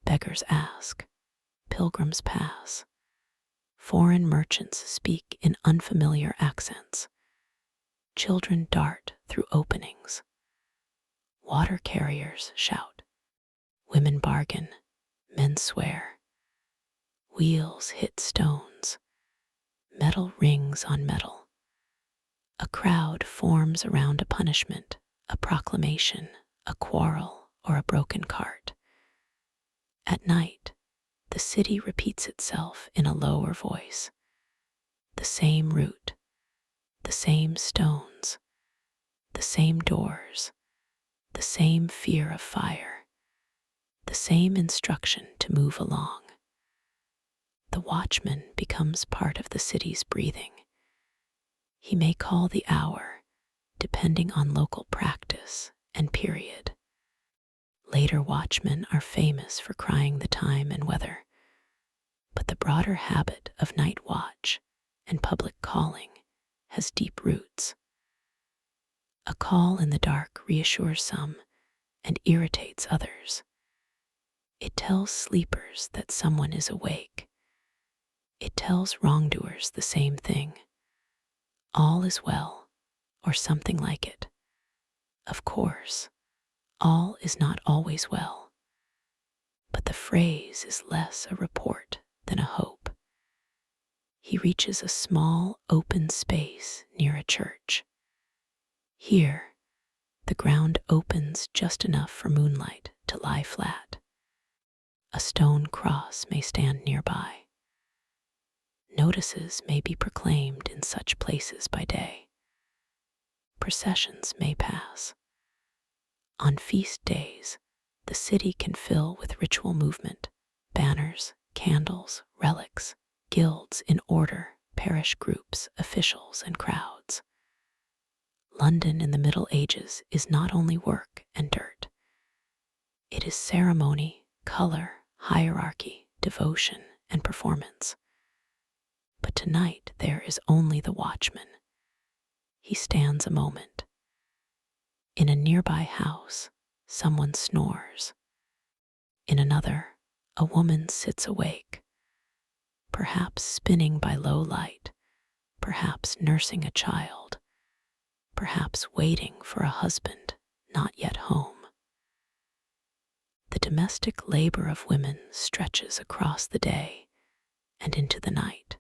beggars ask, pilgrims pass, foreign merchants speak in unfamiliar accents, children dart through openings. Water carriers shout. Women bargain. Men swear. Wheels hit stones. Metal rings on metal. A crowd forms around a punishment, a proclamation, a quarrel, or a broken cart. At night, the city repeats itself in a lower voice. The same route, the same stones, the same doors, the same fear of fire, the same instruction to move along. The watchman becomes part of the city's breathing. He may call the hour, depending on local practice and period. Later watchmen are famous for crying the time and weather, but the broader habit of night watch and public calling has deep roots. A call in the dark reassures some and irritates others. It tells sleepers that someone is awake. It tells wrongdoers the same thing. All is well, or something like it. Of course, all is not always well, but the phrase is less a report than a hope. He reaches a small, open space near a church. Here, the ground opens just enough for moonlight to lie flat. A stone cross may stand nearby. Notices may be proclaimed in such places by day. Processions may pass. On feast days, the city can fill with ritual movement, banners, candles, relics, guilds in order, parish groups, officials, and crowds. London in the Middle Ages is not only work and dirt. It is ceremony, color, hierarchy, devotion, and performance. But tonight there is only the watchman. He stands a moment. In a nearby house, someone snores. In another, a woman sits awake, perhaps spinning by low light, perhaps nursing a child, perhaps waiting for a husband not yet home. The domestic labor of women stretches across the day and into the night.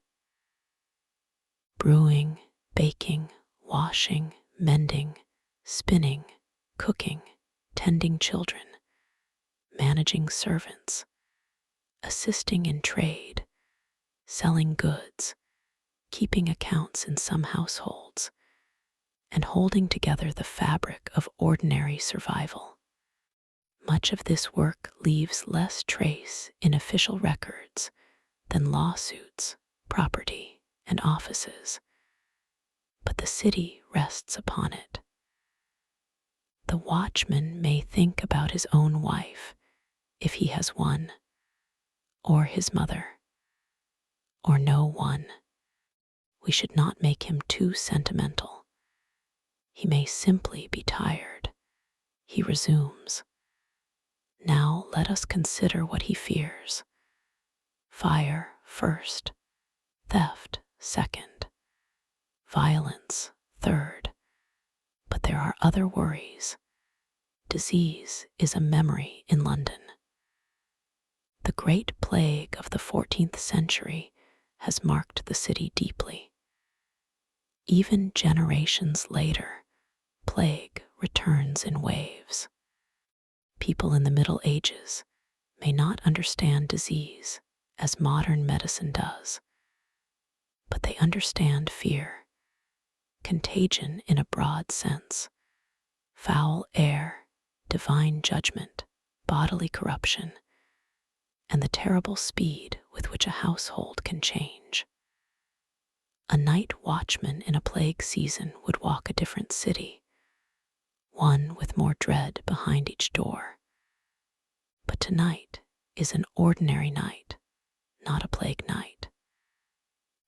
Brewing, baking, washing, mending, spinning, cooking, tending children, managing servants, assisting in trade, selling goods, keeping accounts in some households, and holding together the fabric of ordinary survival. Much of this work leaves less trace in official records than lawsuits, property, and offices, but the city rests upon it. The watchman may think about his own wife, if he has one, or his mother, or no one. We should not make him too sentimental. He may simply be tired. He resumes. Now let us consider what he fears. Fire first, theft second, violence third. But there are other worries. Disease is a memory in London. The Great Plague of the 14th century has marked the city deeply. Even generations later, plague returns in waves. People in the Middle Ages may not understand disease as modern medicine does, but they understand fear, contagion in a broad sense, foul air, divine judgment, bodily corruption, and the terrible speed with which a household can change. A night watchman in a plague season would walk a different city, one with more dread behind each door. But tonight is an ordinary night, not a plague night.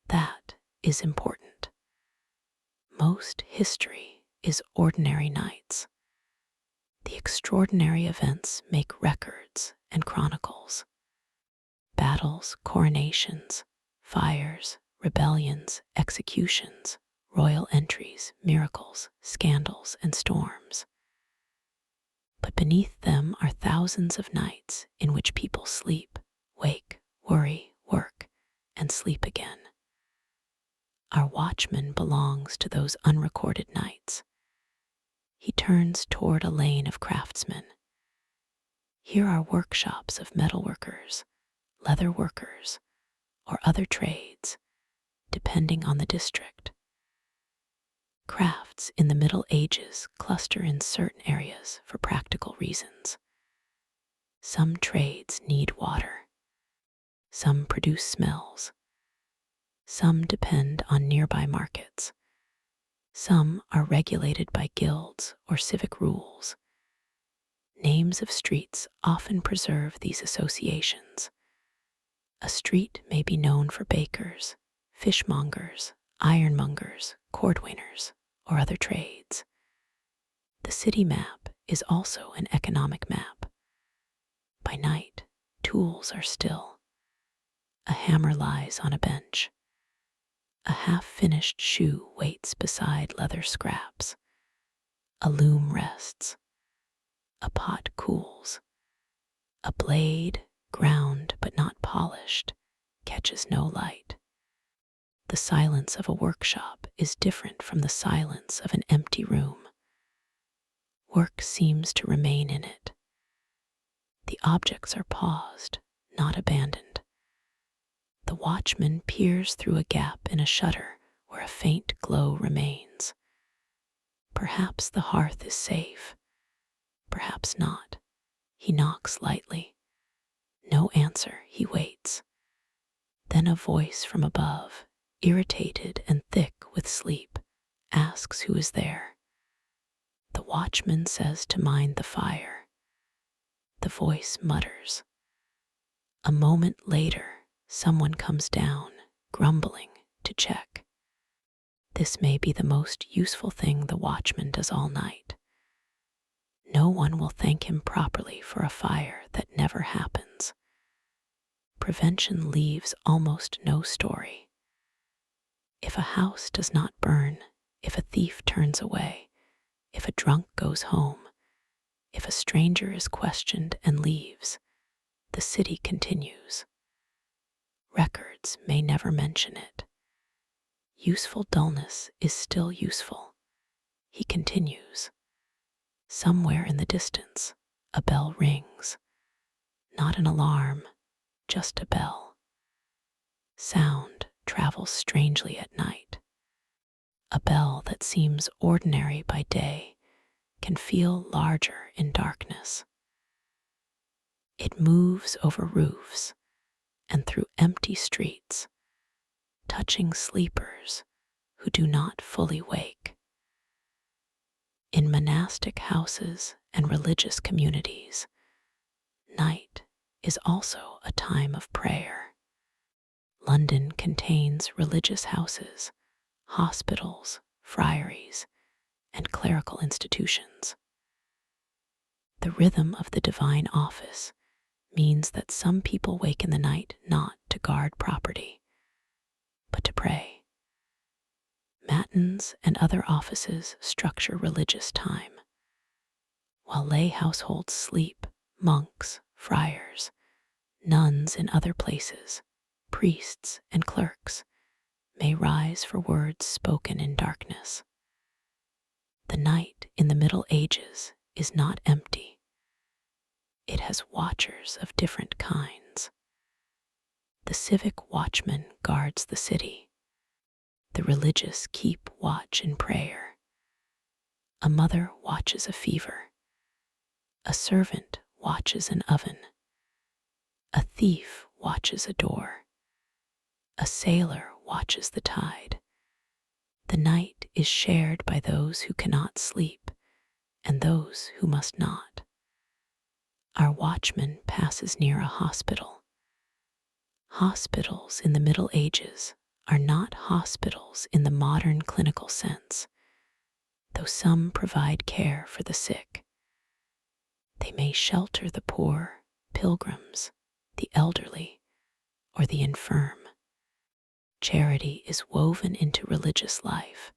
That is important. Most history is ordinary nights. The extraordinary events make records and chronicles. Battles, coronations, fires, rebellions, executions, royal entries, miracles, scandals, and storms. But beneath them are thousands of nights in which people sleep, wake, worry, work, and sleep again. Our watchman belongs to those unrecorded nights. He turns toward a lane of craftsmen. Here are workshops of metalworkers, leather workers, or other trades, depending on the district. Crafts in the Middle Ages cluster in certain areas for practical reasons. Some trades need water. Some produce smells. Some depend on nearby markets. Some are regulated by guilds or civic rules. Names of streets often preserve these associations. A street may be known for bakers, fishmongers, ironmongers, cordwainers, or other trades. The city map is also an economic map. By night, tools are still. A hammer lies on a bench. A half-finished shoe waits beside leather scraps. A loom rests. A pot cools. A blade, ground but not polished, catches no light. The silence of a workshop is different from the silence of an empty room. Work seems to remain in it. The objects are paused, not abandoned. The watchman peers through a gap in a shutter where a faint glow remains. Perhaps the hearth is safe. Perhaps not. He knocks lightly. No answer, he waits. Then a voice from above, irritated and thick with sleep, asks who is there. The watchman says to mind the fire. The voice mutters. A moment later, someone comes down, grumbling, to check. This may be the most useful thing the watchman does all night. No one will thank him properly for a fire that never happens. Prevention leaves almost no story. If a house does not burn, if a thief turns away, if a drunk goes home, if a stranger is questioned and leaves, the city continues. Records may never mention it. Useful dullness is still useful. He continues. Somewhere in the distance, a bell rings. Not an alarm, just a bell. Sound travels strangely at night. A bell that seems ordinary by day can feel larger in darkness. It moves over roofs and through empty streets, touching sleepers who do not fully wake. In monastic houses and religious communities, night is also a time of prayer. London contains religious houses, hospitals, friaries, and clerical institutions. The rhythm of the divine office means that some people wake in the night not to guard property, but to pray. Matins and other offices structure religious time. While lay households sleep, monks, friars, nuns in other places, priests and clerks may rise for words spoken in darkness. The night in the Middle Ages is not empty. It has watchers of different kinds. The civic watchman guards the city. The religious keep watch in prayer. A mother watches a fever. A servant watches an oven. A thief watches a door. A sailor watches the tide. The night is shared by those who cannot sleep and those who must not. Our watchman passes near a hospital. Hospitals in the Middle Ages are not hospitals in the modern clinical sense, though some provide care for the sick. They may shelter the poor, pilgrims, the elderly, or the infirm. Charity is woven into religious life,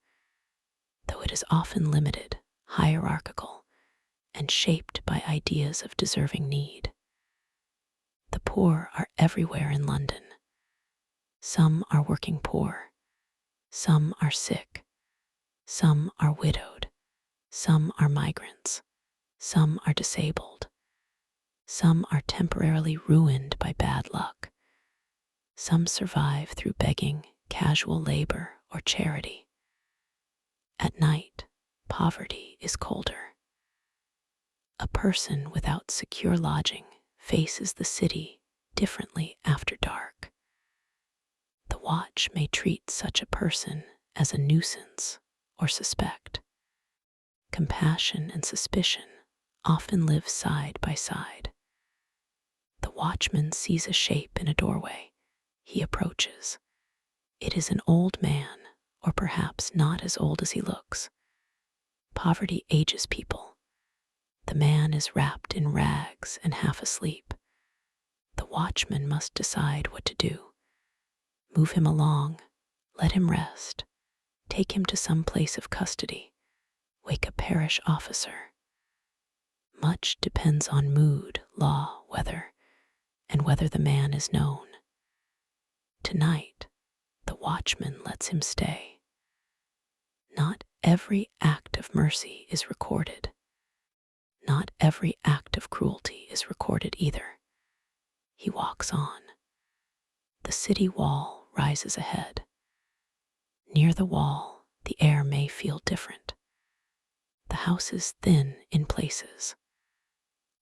though it is often limited, hierarchical, and shaped by ideas of deserving need. The poor are everywhere in London. Some are working poor, some are sick, some are widowed, some are migrants, some are disabled, some are temporarily ruined by bad luck, some survive through begging, casual labor, or charity. At night, poverty is colder. A person without secure lodging faces the city differently after dark. The watch may treat such a person as a nuisance or suspect. Compassion and suspicion often live side by side. The watchman sees a shape in a doorway. He approaches. It is an old man, or perhaps not as old as he looks. Poverty ages people. The man is wrapped in rags and half asleep. The watchman must decide what to do. Move him along, let him rest, take him to some place of custody, wake a parish officer. Much depends on mood, law, weather, and whether the man is known. Tonight, the watchman lets him stay. Not every act of mercy is recorded. Not every act of cruelty is recorded either. He walks on. The city wall rises ahead. Near the wall, the air may feel different. The house is thin in places.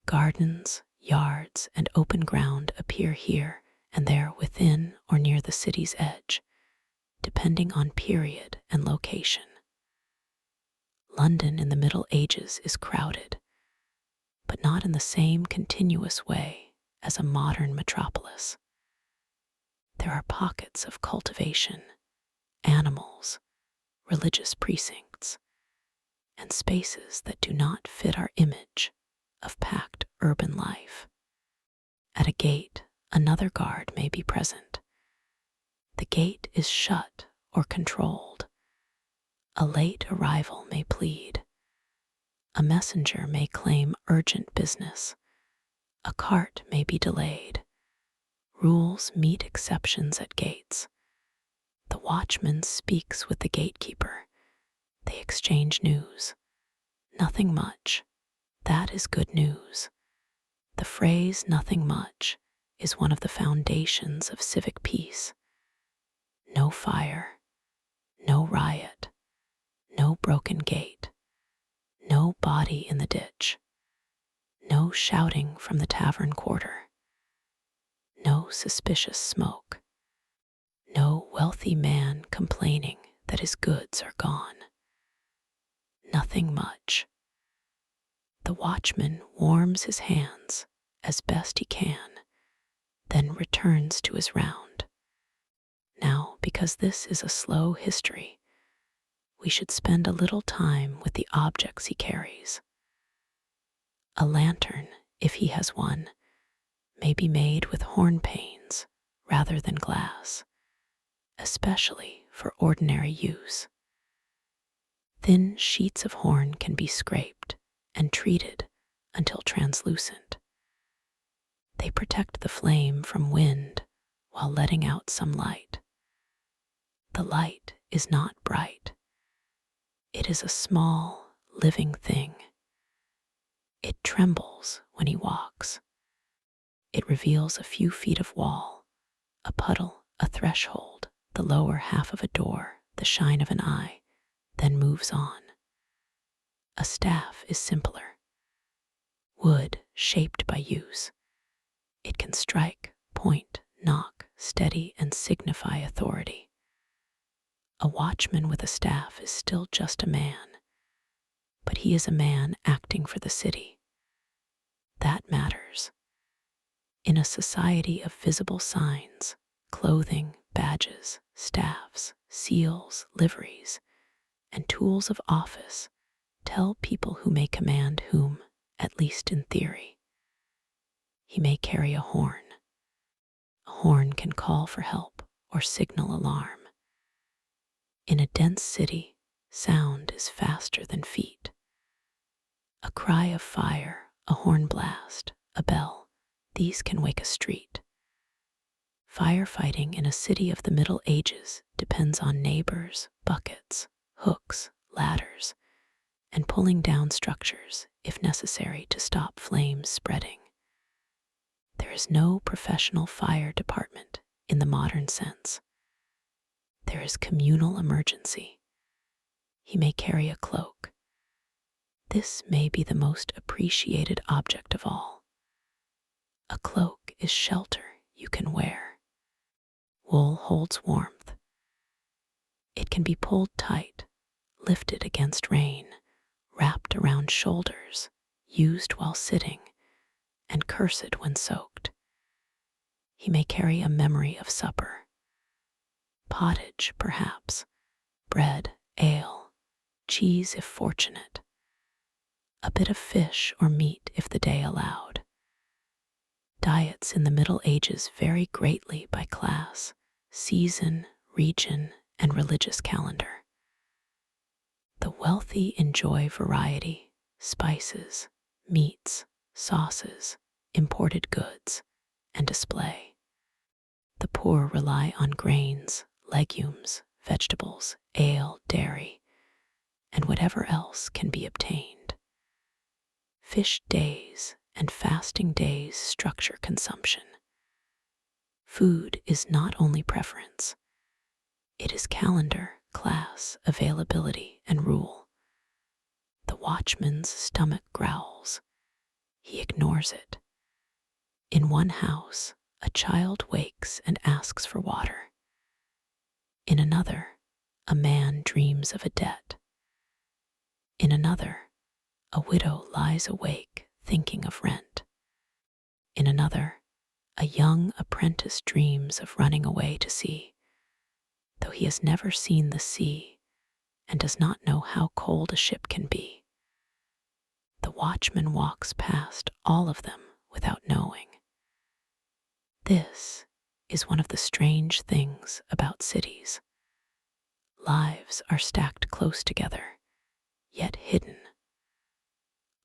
Gardens, yards, and open ground appear here and there within or near the city's edge, depending on period and location. London in the Middle Ages is crowded, but not in the same continuous way as a modern metropolis. There are pockets of cultivation, animals, religious precincts, and spaces that do not fit our image of packed urban life. At a gate, another guard may be present. The gate is shut or controlled. A late arrival may plead. A messenger may claim urgent business. A cart may be delayed. Rules meet exceptions at gates. The watchman speaks with the gatekeeper. They exchange news. Nothing much. That is good news. The phrase "nothing much" is one of the foundations of civic peace. No fire, no riot, no broken gate, no body in the ditch, no shouting from the tavern quarter, no suspicious smoke, no wealthy man complaining that his goods are gone. Nothing much. The watchman warms his hands as best he can, then returns to his round. Now, because this is a slow history, we should spend a little time with the objects he carries. A lantern, if he has one, may be made with horn panes rather than glass, especially for ordinary use. Thin sheets of horn can be scraped and treated until translucent. They protect the flame from wind while letting out some light. The light is not bright. It is a small, living thing. It trembles when he walks. It reveals a few feet of wall, a puddle, a threshold, the lower half of a door, the shine of an eye, then moves on. A staff is simpler. Wood shaped by use. It can strike, point, knock, steady, and signify authority. A watchman with a staff is still just a man, but he is a man acting for the city. That matters. In a society of visible signs, clothing, badges, staffs, seals, liveries, and tools of office tell people who may command whom, at least in theory. He may carry a horn. A horn can call for help or signal alarm. In a dense city, sound is faster than feet. A cry of fire, a horn blast, a bell, these can wake a street. Firefighting in a city of the Middle Ages depends on neighbors, buckets, hooks, ladders, and pulling down structures if necessary to stop flames spreading. There is no professional fire department in the modern sense. There is communal emergency. He may carry a cloak. This may be the most appreciated object of all. A cloak is shelter you can wear. Wool holds warmth. It can be pulled tight, lifted against rain, wrapped around shoulders, used while sitting, and cursed when soaked. He may carry a memory of supper. Pottage, perhaps, bread, ale, cheese if fortunate, a bit of fish or meat if the day allowed. Diets in the Middle Ages vary greatly by class, season, region, and religious calendar. The wealthy enjoy variety, spices, meats, sauces, imported goods, and display. The poor rely on grains, legumes, vegetables, ale, dairy, and whatever else can be obtained. Fish days and fasting days structure consumption. Food is not only preference, it is calendar, class, availability, and rule. The watchman's stomach growls. He ignores it. In one house, a child wakes and asks for water. In another, a man dreams of a debt. In another, a widow lies awake thinking of rent. In another, a young apprentice dreams of running away to sea, though he has never seen the sea and does not know how cold a ship can be. The watchman walks past all of them without knowing. This is one of the strange things about cities. Lives are stacked close together, yet hidden.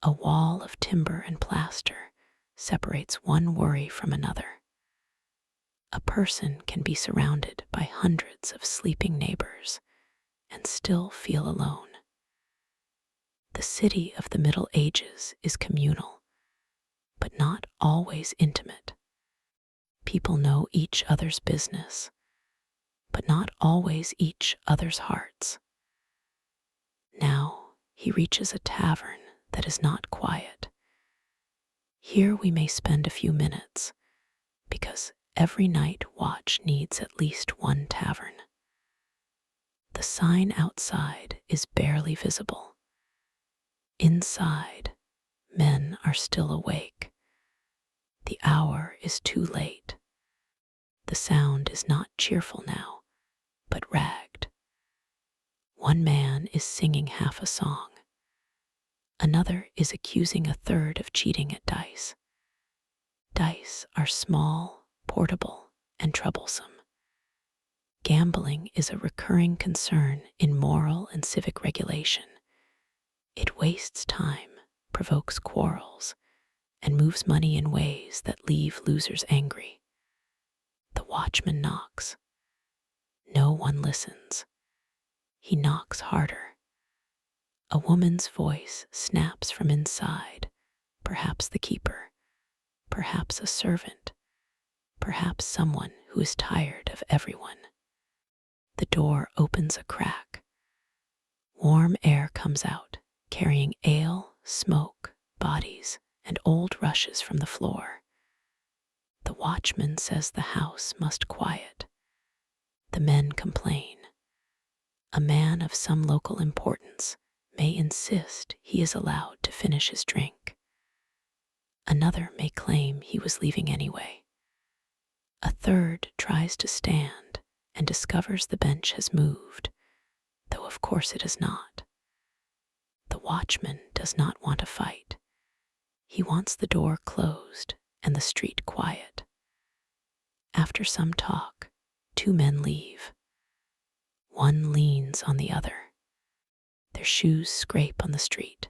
A wall of timber and plaster separates one worry from another. A person can be surrounded by hundreds of sleeping neighbors and still feel alone. The city of the Middle Ages is communal, but not always intimate. People know each other's business, but not always each other's hearts. Now he reaches a tavern that is not quiet. Here we may spend a few minutes, because every night watch needs at least one tavern. The sign outside is barely visible. Inside, men are still awake. The hour is too late. The sound is not cheerful now, but ragged. One man is singing half a song. Another is accusing a third of cheating at dice. Dice are small, portable, and troublesome. Gambling is a recurring concern in moral and civic regulation. It wastes time, provokes quarrels, and moves money in ways that leave losers angry. The watchman knocks. No one listens. He knocks harder. A woman's voice snaps from inside, perhaps the keeper, perhaps a servant, perhaps someone who is tired of everyone. The door opens a crack. Warm air comes out, carrying ale, smoke, bodies, and old rushes from the floor. The watchman says the house must quiet. The men complain. A man of some local importance may insist he is allowed to finish his drink. Another may claim he was leaving anyway. A third tries to stand and discovers the bench has moved, though of course it has not. The watchman does not want a fight. He wants the door closed and the street quiet. After some talk, two men leave. One leans on the other. Their shoes scrape on the street.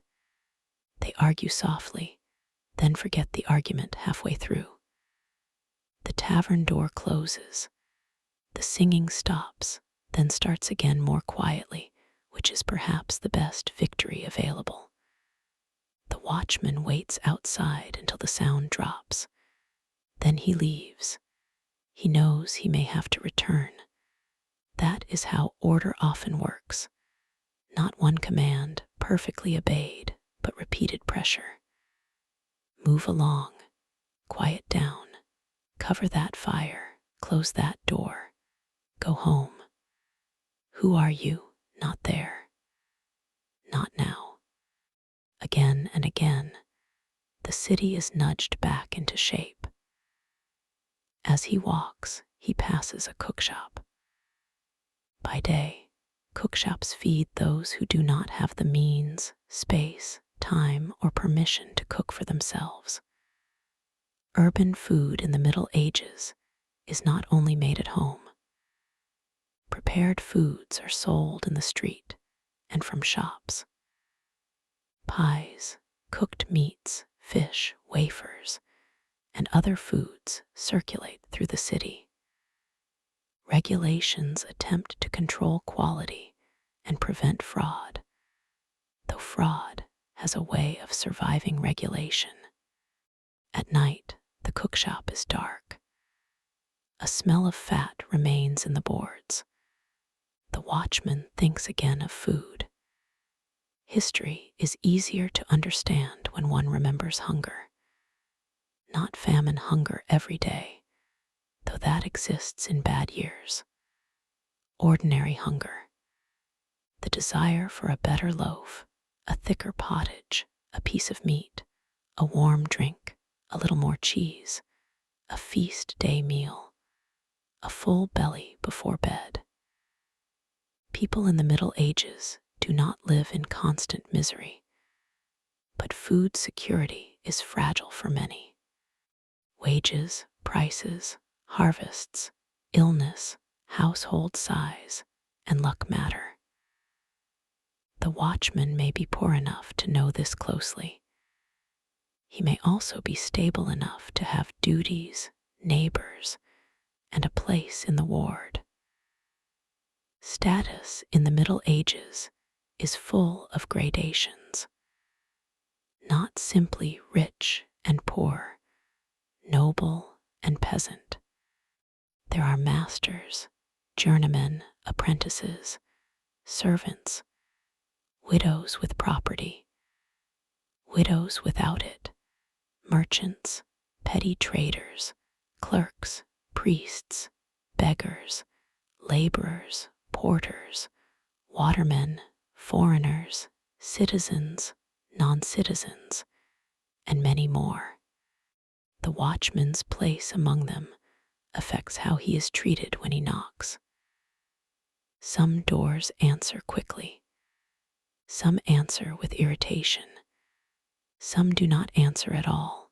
They argue softly, then forget the argument halfway through. The tavern door closes. The singing stops, then starts again more quietly, which is perhaps the best victory available. The watchman waits outside until the sound drops. Then he leaves. He knows he may have to return. That is how order often works. Not one command, perfectly obeyed, but repeated pressure. Move along, quiet down, cover that fire, close that door, go home. Who are you? Not there. Not now. Again and again, the city is nudged back into shape. As he walks, he passes a cookshop. By day, cookshops feed those who do not have the means, space, time, or permission to cook for themselves. Urban food in the Middle Ages is not only made at home. Prepared foods are sold in the street and from shops. Pies, cooked meats, fish, wafers, and other foods circulate through the city. Regulations attempt to control quality and prevent fraud, though fraud has a way of surviving regulation. At night, the cookshop is dark. A smell of fat remains in the boards. The watchman thinks again of food. History is easier to understand when one remembers hunger. Not famine hunger every day, though that exists in bad years. Ordinary hunger. The desire for a better loaf, a thicker pottage, a piece of meat, a warm drink, a little more cheese, a feast day meal, a full belly before bed. People in the Middle Ages do not live in constant misery, but food security is fragile for many. Wages, prices, harvests, illness, household size, and luck matter. The watchman may be poor enough to know this closely. He may also be stable enough to have duties, neighbors, and a place in the ward. Status in the Middle Ages is full of gradations. Not simply rich and poor, noble and peasant. There are masters, journeymen, apprentices, servants, widows with property, widows without it, merchants, petty traders, clerks, priests, beggars, laborers, porters, watermen, foreigners, citizens, non-citizens, and many more. The watchman's place among them affects how he is treated when he knocks. Some doors answer quickly. Some answer with irritation. Some do not answer at all.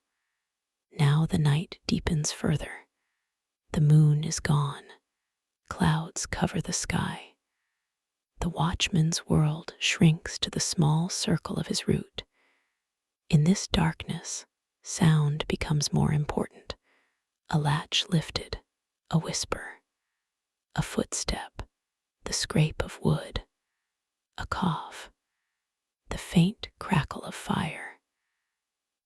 Now the night deepens further. The moon is gone. Clouds cover the sky. The watchman's world shrinks to the small circle of his route. In this darkness, sound becomes more important. A latch lifted, a whisper, a footstep, the scrape of wood, a cough, the faint crackle of fire,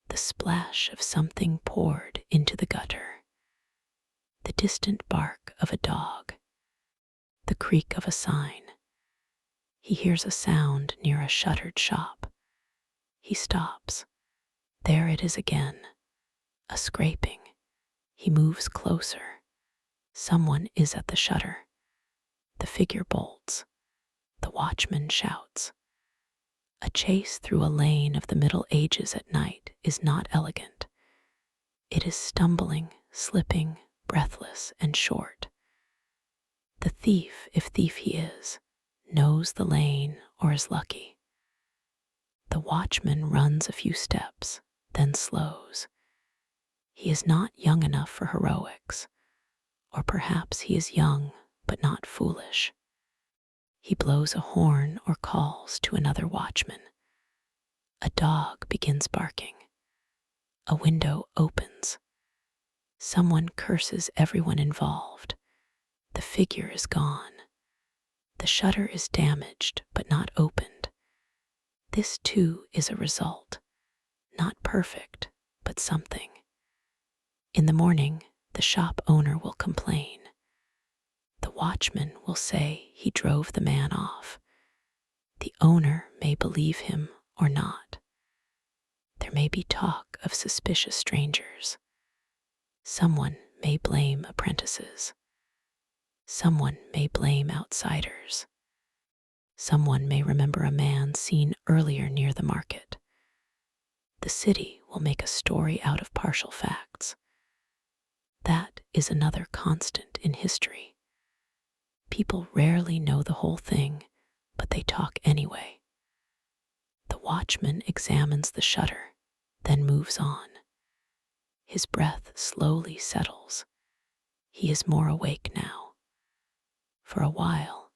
the splash of something poured into the gutter, the distant bark of a dog, the creak of a sign. He hears a sound near a shuttered shop. He stops. There it is again, a scraping. He moves closer. Someone is at the shutter. The figure bolts. The watchman shouts. A chase through a lane of the Middle Ages at night is not elegant. It is stumbling, slipping, breathless, and short. The thief, if thief he is, knows the lane or is lucky. The watchman runs a few steps, then slows. He is not young enough for heroics, or perhaps he is young but not foolish. He blows a horn or calls to another watchman. A dog begins barking. A window opens. Someone curses everyone involved. The figure is gone. The shutter is damaged but not opened. This too is a result. Not perfect, but something. In the morning, the shop owner will complain. The watchman will say he drove the man off. The owner may believe him or not. There may be talk of suspicious strangers. Someone may blame apprentices. Someone may blame outsiders. Someone may remember a man seen earlier near the market. The city will make a story out of partial facts. That is another constant in history. People rarely know the whole thing, but they talk anyway. The watchman examines the shutter, then moves on. His breath slowly settles. He is more awake now. For a while,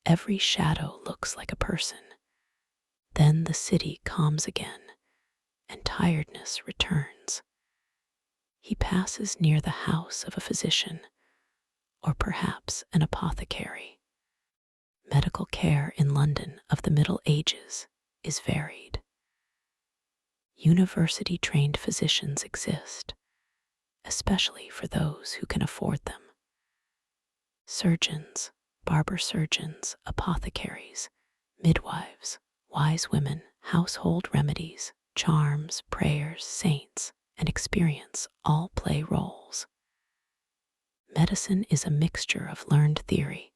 every shadow looks like a person. Then the city calms again, and tiredness returns. He passes near the house of a physician, or perhaps an apothecary. Medical care in London of the Middle Ages is varied. University-trained physicians exist, especially for those who can afford them. Surgeons, barber surgeons, apothecaries, midwives, wise women, household remedies, charms, prayers, saints, and experience all play roles. Medicine is a mixture of learned theory,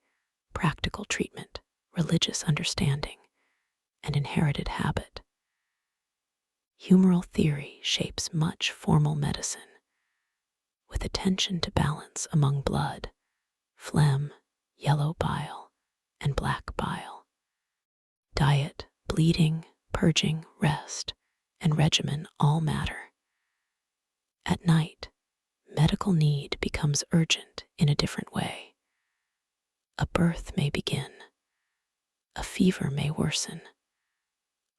practical treatment, religious understanding, and inherited habit. Humoral theory shapes much formal medicine, with attention to balance among blood, phlegm, yellow bile, and black bile. Diet, bleeding, purging, rest, and regimen all matter. At night, medical need becomes urgent in a different way. A birth may begin. A fever may worsen.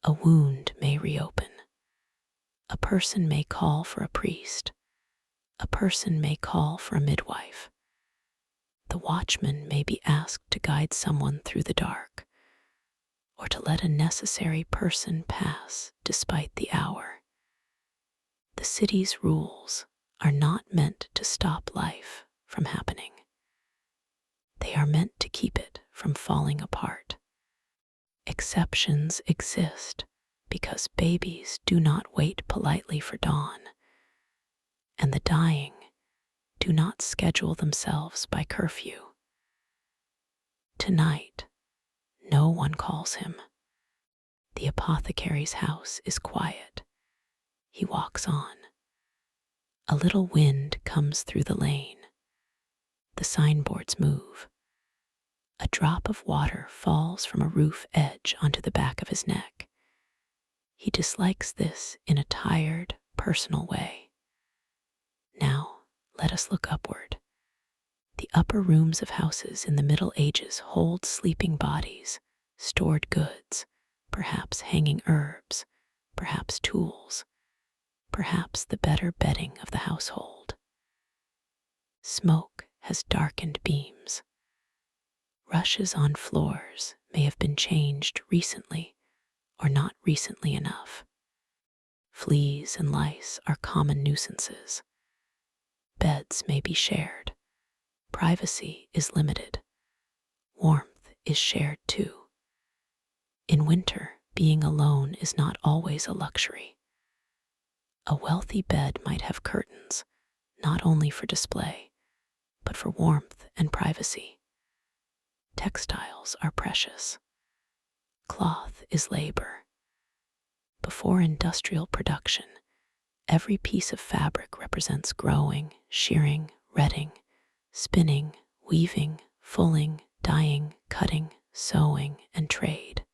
A wound may reopen. A person may call for a priest. A person may call for a midwife. The watchman may be asked to guide someone through the dark, or to let a necessary person pass despite the hour. The city's rules are not meant to stop life from happening. They are meant to keep it from falling apart. Exceptions exist because babies do not wait politely for dawn, and the dying do not schedule themselves by curfew. Tonight, no one calls him. The apothecary's house is quiet. He walks on. A little wind comes through the lane. The signboards move. A drop of water falls from a roof edge onto the back of his neck. He dislikes this in a tired, personal way. Now, let us look upward. The upper rooms of houses in the Middle Ages hold sleeping bodies, stored goods, perhaps hanging herbs, perhaps tools, perhaps the better bedding of the household. Smoke has darkened beams. Rushes on floors may have been changed recently or not recently enough. Fleas and lice are common nuisances. Beds may be shared. Privacy is limited. Warmth is shared too. In winter, being alone is not always a luxury. A wealthy bed might have curtains, not only for display, but for warmth and privacy. Textiles are precious. Cloth is labor. Before industrial production, every piece of fabric represents growing, shearing, retting, spinning, weaving, fulling, dyeing, cutting, sewing, and trade.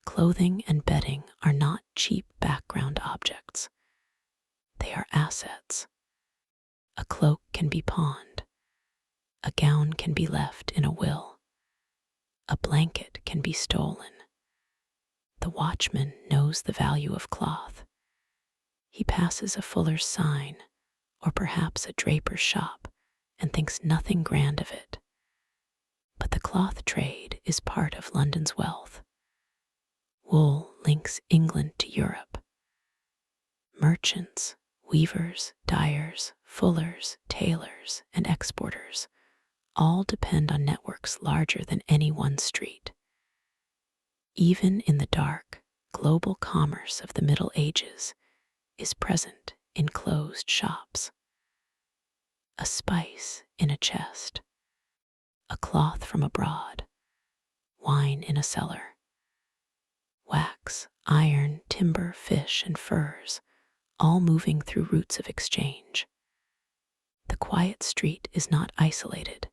Clothing and bedding are not cheap background objects. They are assets. A cloak can be pawned. A gown can be left in a will. A blanket can be stolen. The watchman knows the value of cloth. He passes a fuller's sign, or perhaps a draper's shop, and thinks nothing grand of it. But the cloth trade is part of London's wealth. Wool links England to Europe. Merchants, weavers, dyers, fullers, tailors, and exporters all depend on networks larger than any one street. Even in the dark, global commerce of the Middle Ages is present in closed shops. A spice in a chest, a cloth from abroad, wine in a cellar. Wax, iron, timber, fish, and furs, all moving through routes of exchange. The quiet street is not isolated.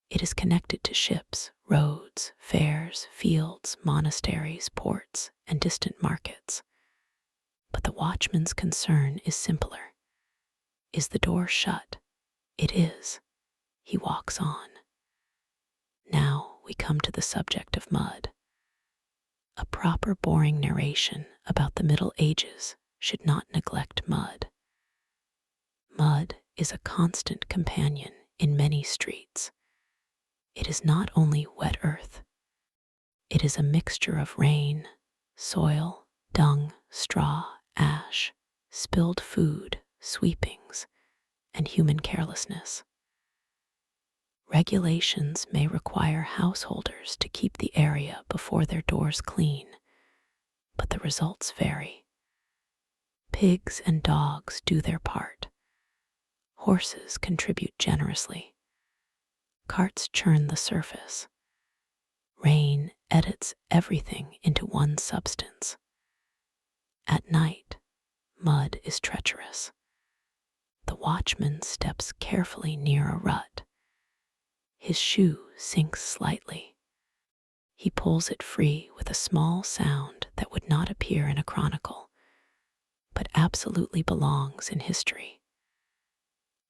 It is connected to ships, roads, fairs, fields, monasteries, ports, and distant markets. But the watchman's concern is simpler. Is the door shut? It is. He walks on. Now we come to the subject of mud. A proper boring narration about the Middle Ages should not neglect mud. Mud is a constant companion in many streets. It is not only wet earth. It is a mixture of rain, soil, dung, straw, ash, spilled food, sweepings, and human carelessness. Regulations may require householders to keep the area before their doors clean, but the results vary. Pigs and dogs do their part. Horses contribute generously. Carts churn the surface. Rain edits everything into one substance. At night, mud is treacherous. The watchman steps carefully near a rut. His shoe sinks slightly. He pulls it free with a small sound that would not appear in a chronicle, but absolutely belongs in history.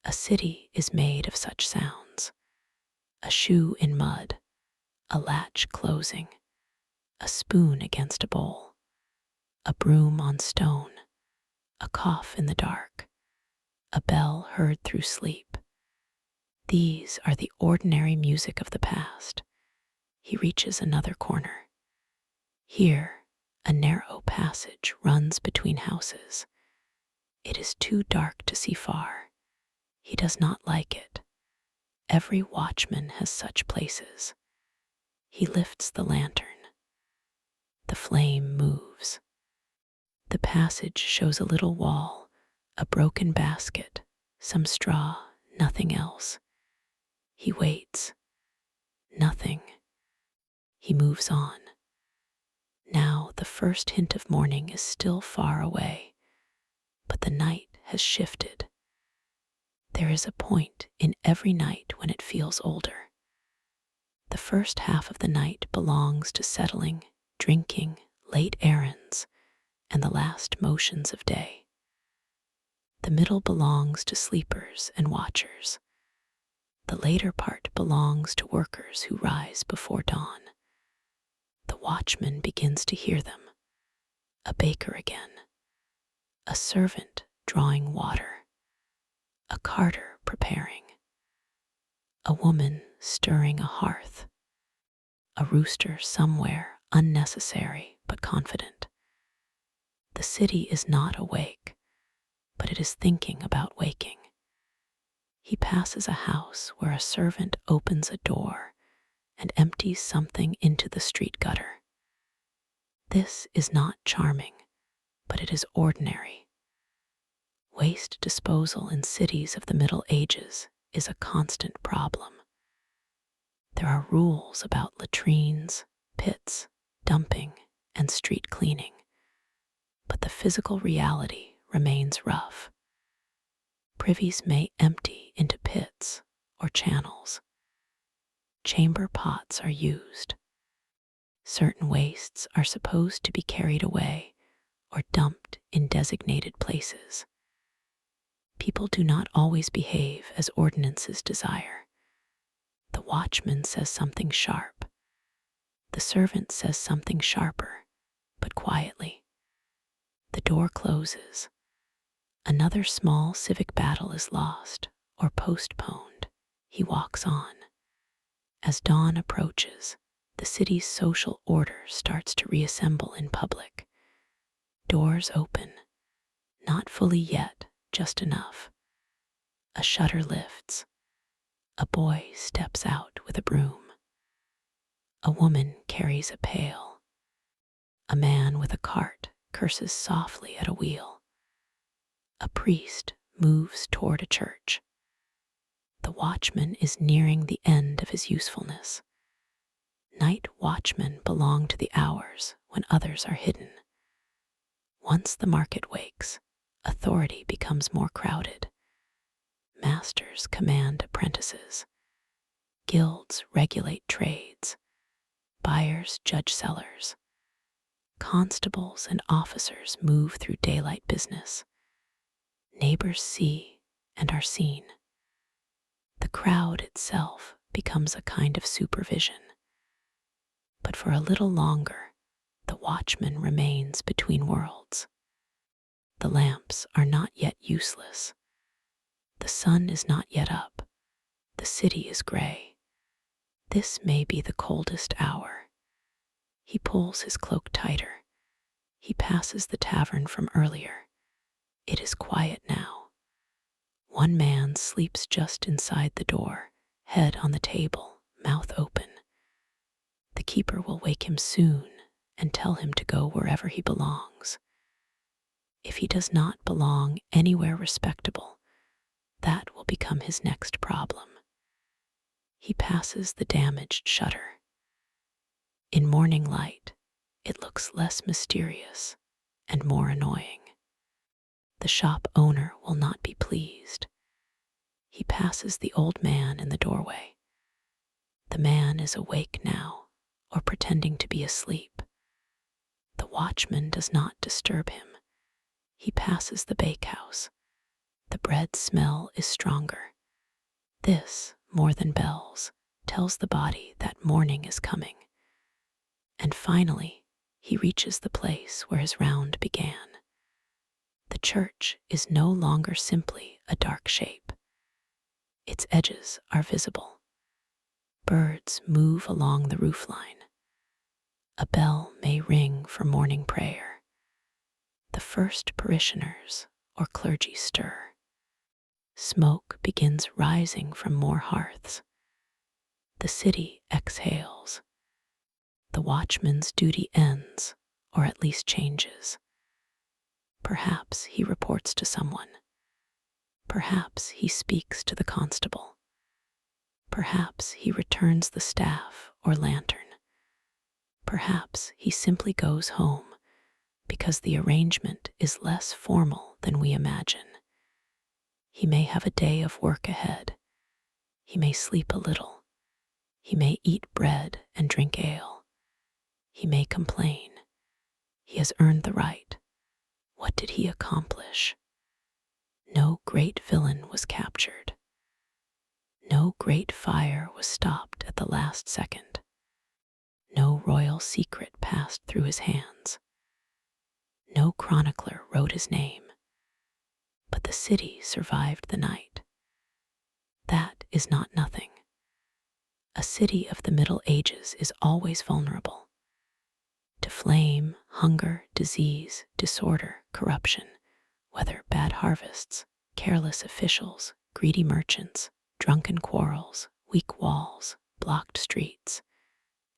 A city is made of such sounds. A shoe in mud, a latch closing, a spoon against a bowl, a broom on stone, a cough in the dark, a bell heard through sleep. These are the ordinary music of the past. He reaches another corner. Here, a narrow passage runs between houses. It is too dark to see far. He does not like it. Every watchman has such places. He lifts the lantern. The flame moves. The passage shows a little wall, a broken basket, some straw, nothing else. He waits. Nothing. He moves on. Now the first hint of morning is still far away, but the night has shifted. There is a point in every night when it feels older. The first half of the night belongs to settling, drinking, late errands, and the last motions of day. The middle belongs to sleepers and watchers. The later part belongs to workers who rise before dawn. The watchman begins to hear them. A baker again. A servant drawing water. A carter preparing. A woman stirring a hearth. A rooster somewhere, unnecessary but confident. The city is not awake, but it is thinking about waking. He passes a house where a servant opens a door and empties something into the street gutter. This is not charming, but it is ordinary. Waste disposal in cities of the Middle Ages is a constant problem. There are rules about latrines, pits, dumping, and street cleaning, but the physical reality remains rough. Privies may empty into pits or channels. Chamber pots are used. Certain wastes are supposed to be carried away or dumped in designated places. People do not always behave as ordinances desire. The watchman says something sharp. The servant says something sharper, but door closes. Another small civic battle is lost or postponed. He walks on. As dawn approaches, the city's social order starts to reassemble in public. Doors open, not fully yet, just enough. A shutter lifts. A boy steps out with a broom. A woman carries a pail. A man with a cart curses softly at a wheel. A priest moves toward a church. The watchman is nearing the end of his usefulness. Night watchmen belong to the hours when others are hidden. Once the market wakes, authority becomes more crowded. Masters command apprentices. Guilds regulate trades. Buyers judge sellers. Constables and officers move through daylight business. Neighbors see and are seen. The crowd itself becomes a kind of supervision. But for a little longer, the watchman remains between worlds. The lamps are not yet useless. The sun is not yet up. The city is gray. This may be the coldest hour. He pulls his cloak tighter. He passes the tavern from earlier. It is quiet now. One man sleeps just inside the door, head on the table, mouth open. The keeper will wake him soon and tell him to go wherever he belongs. If he does not belong anywhere respectable, that will become his next problem. He passes the damaged shutter. In morning light, it looks less mysterious and more annoying. The shop owner will not be pleased. He passes the old man in the doorway. The man is awake now, or pretending to be asleep. The watchman does not disturb him. He passes the bakehouse. The bread smell is stronger. This, more than bells, tells the body that morning is coming. And finally, he reaches the place where his round began. The church is no longer simply a dark shape. Its edges are visible. Birds move along the roofline. A bell may ring for morning prayer. The first parishioners or clergy stir. Smoke begins rising from more hearths. The city exhales. The watchman's duty ends, or at least changes. Perhaps he reports to someone. Perhaps he speaks to the constable. Perhaps he returns the staff or lantern. Perhaps he simply goes home because the arrangement is less formal than we imagine. He may have a day of work ahead. He may sleep a little. He may eat bread and drink ale. He may complain. He has earned the right. What did he accomplish? No great villain was captured. No great fire was stopped at the last second. No royal secret passed through his hands. No chronicler wrote his name. But the city survived the night. That is not nothing. A city of the Middle Ages is always vulnerable. To flame, hunger, disease, disorder, corruption, whether bad harvests, careless officials, greedy merchants, drunken quarrels, weak walls, blocked streets,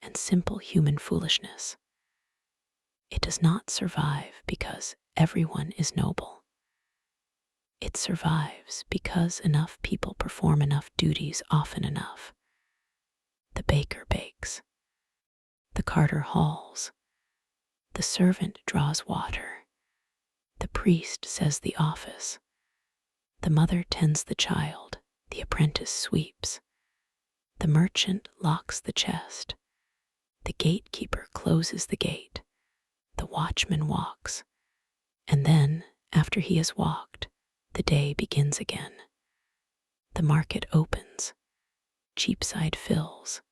and simple human foolishness. It does not survive because everyone is noble. It survives because enough people perform enough duties often enough. The baker bakes. The carter hauls. The servant draws water. The priest says the office. The mother tends the child. The apprentice sweeps. The merchant locks the chest. The gatekeeper closes the gate. The watchman walks. And then, after he has walked, the day begins again. The market opens. Cheapside fills.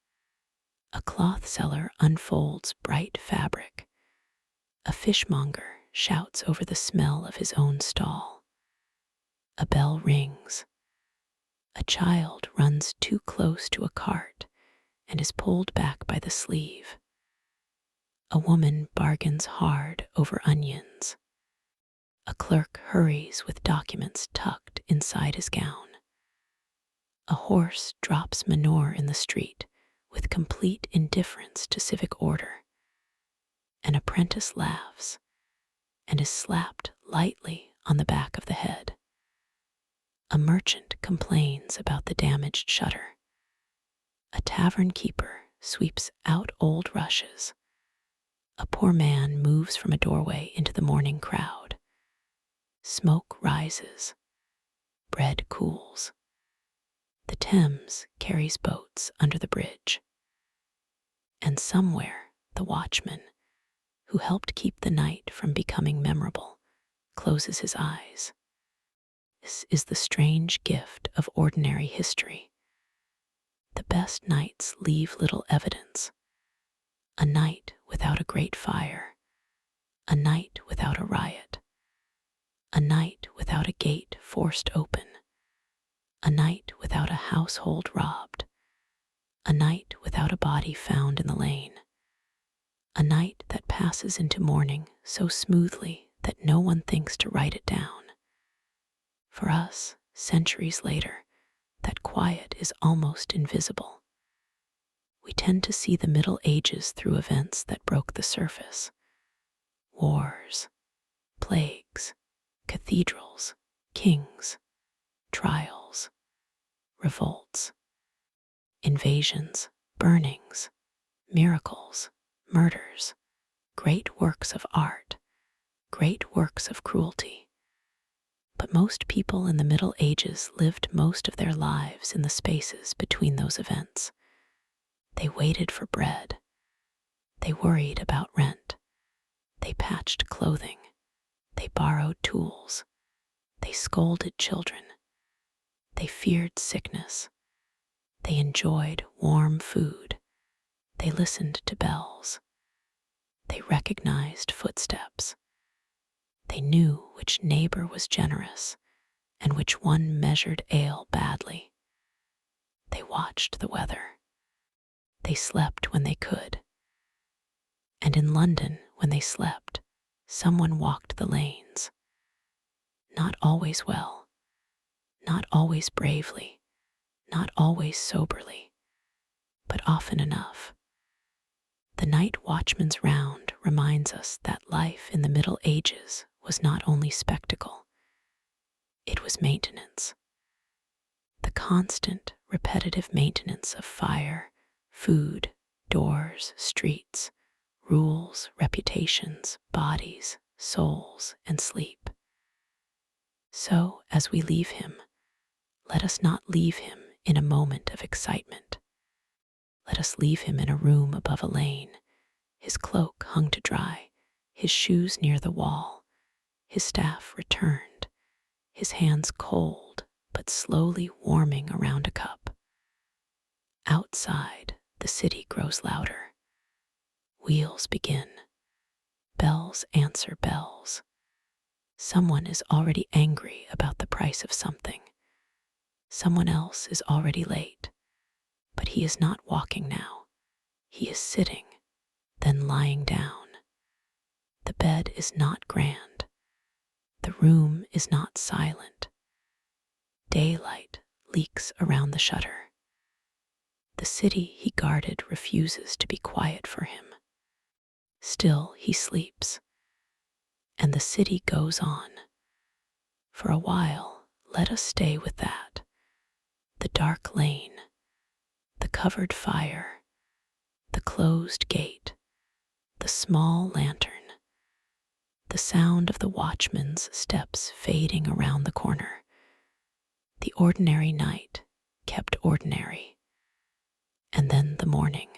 A cloth seller unfolds bright fabric. A fishmonger shouts over the smell of his own stall. A bell rings. A child runs too close to a cart and is pulled back by the sleeve. A woman bargains hard over onions. A clerk hurries with documents tucked inside his gown. A horse drops manure in the street with complete indifference to civic order. An apprentice laughs and is slapped lightly on the back of the head. A merchant complains about the damaged shutter. A tavern keeper sweeps out old rushes. A poor man moves from a doorway into the morning crowd. Smoke rises. Bread cools. The Thames carries boats under the bridge. And somewhere, the watchman, who helped keep the night from becoming memorable, closes his eyes. This is the strange gift of ordinary history. The best nights leave little evidence. A night without a great fire. A night without a riot. A night without a gate forced open. A night without a household robbed. A night without a body found in the lane. A night that passes into morning so smoothly that no one thinks to write it down. For us, centuries later, that quiet is almost invisible. We tend to see the Middle Ages through events that broke the surface. Wars, plagues, cathedrals, kings, trials, revolts, invasions, burnings, miracles, murders, great works of art, great works of cruelty. But most people in the Middle Ages lived most of their lives in the spaces between those events. They waited for bread. They worried about rent. They patched clothing. They borrowed tools. They scolded children. They feared sickness. They enjoyed warm food. They listened to bells. They recognized footsteps. They knew which neighbor was generous and which one measured ale badly. They watched the weather. They slept when they could. And in London, when they slept, someone walked the lanes. Not always well, not always bravely, not always soberly, but often enough. The night watchman's round reminds us that life in the Middle Ages was not only spectacle, it was maintenance. The constant, repetitive maintenance of fire, food, doors, streets, rules, reputations, bodies, souls, and sleep. So, as we leave him, let us not leave him in a moment of excitement. Let us leave him in a room above a lane, his cloak hung to dry, his shoes near the wall, his staff returned, his hands cold but slowly warming around a cup. Outside, the city grows louder. Wheels begin. Bells answer bells. Someone is already angry about the price of something. Someone else is already late, but he is not walking now. He is sitting, then lying down. The bed is not grand. The room is not silent. Daylight leaks around the shutter. The city he guarded refuses to be quiet for him. Still he sleeps, and the city goes on. For a while, let us stay with that. The dark lane, the covered fire, the closed gate, the small lantern, the sound of the watchman's steps fading around the corner. The ordinary night kept ordinary. And then the morning.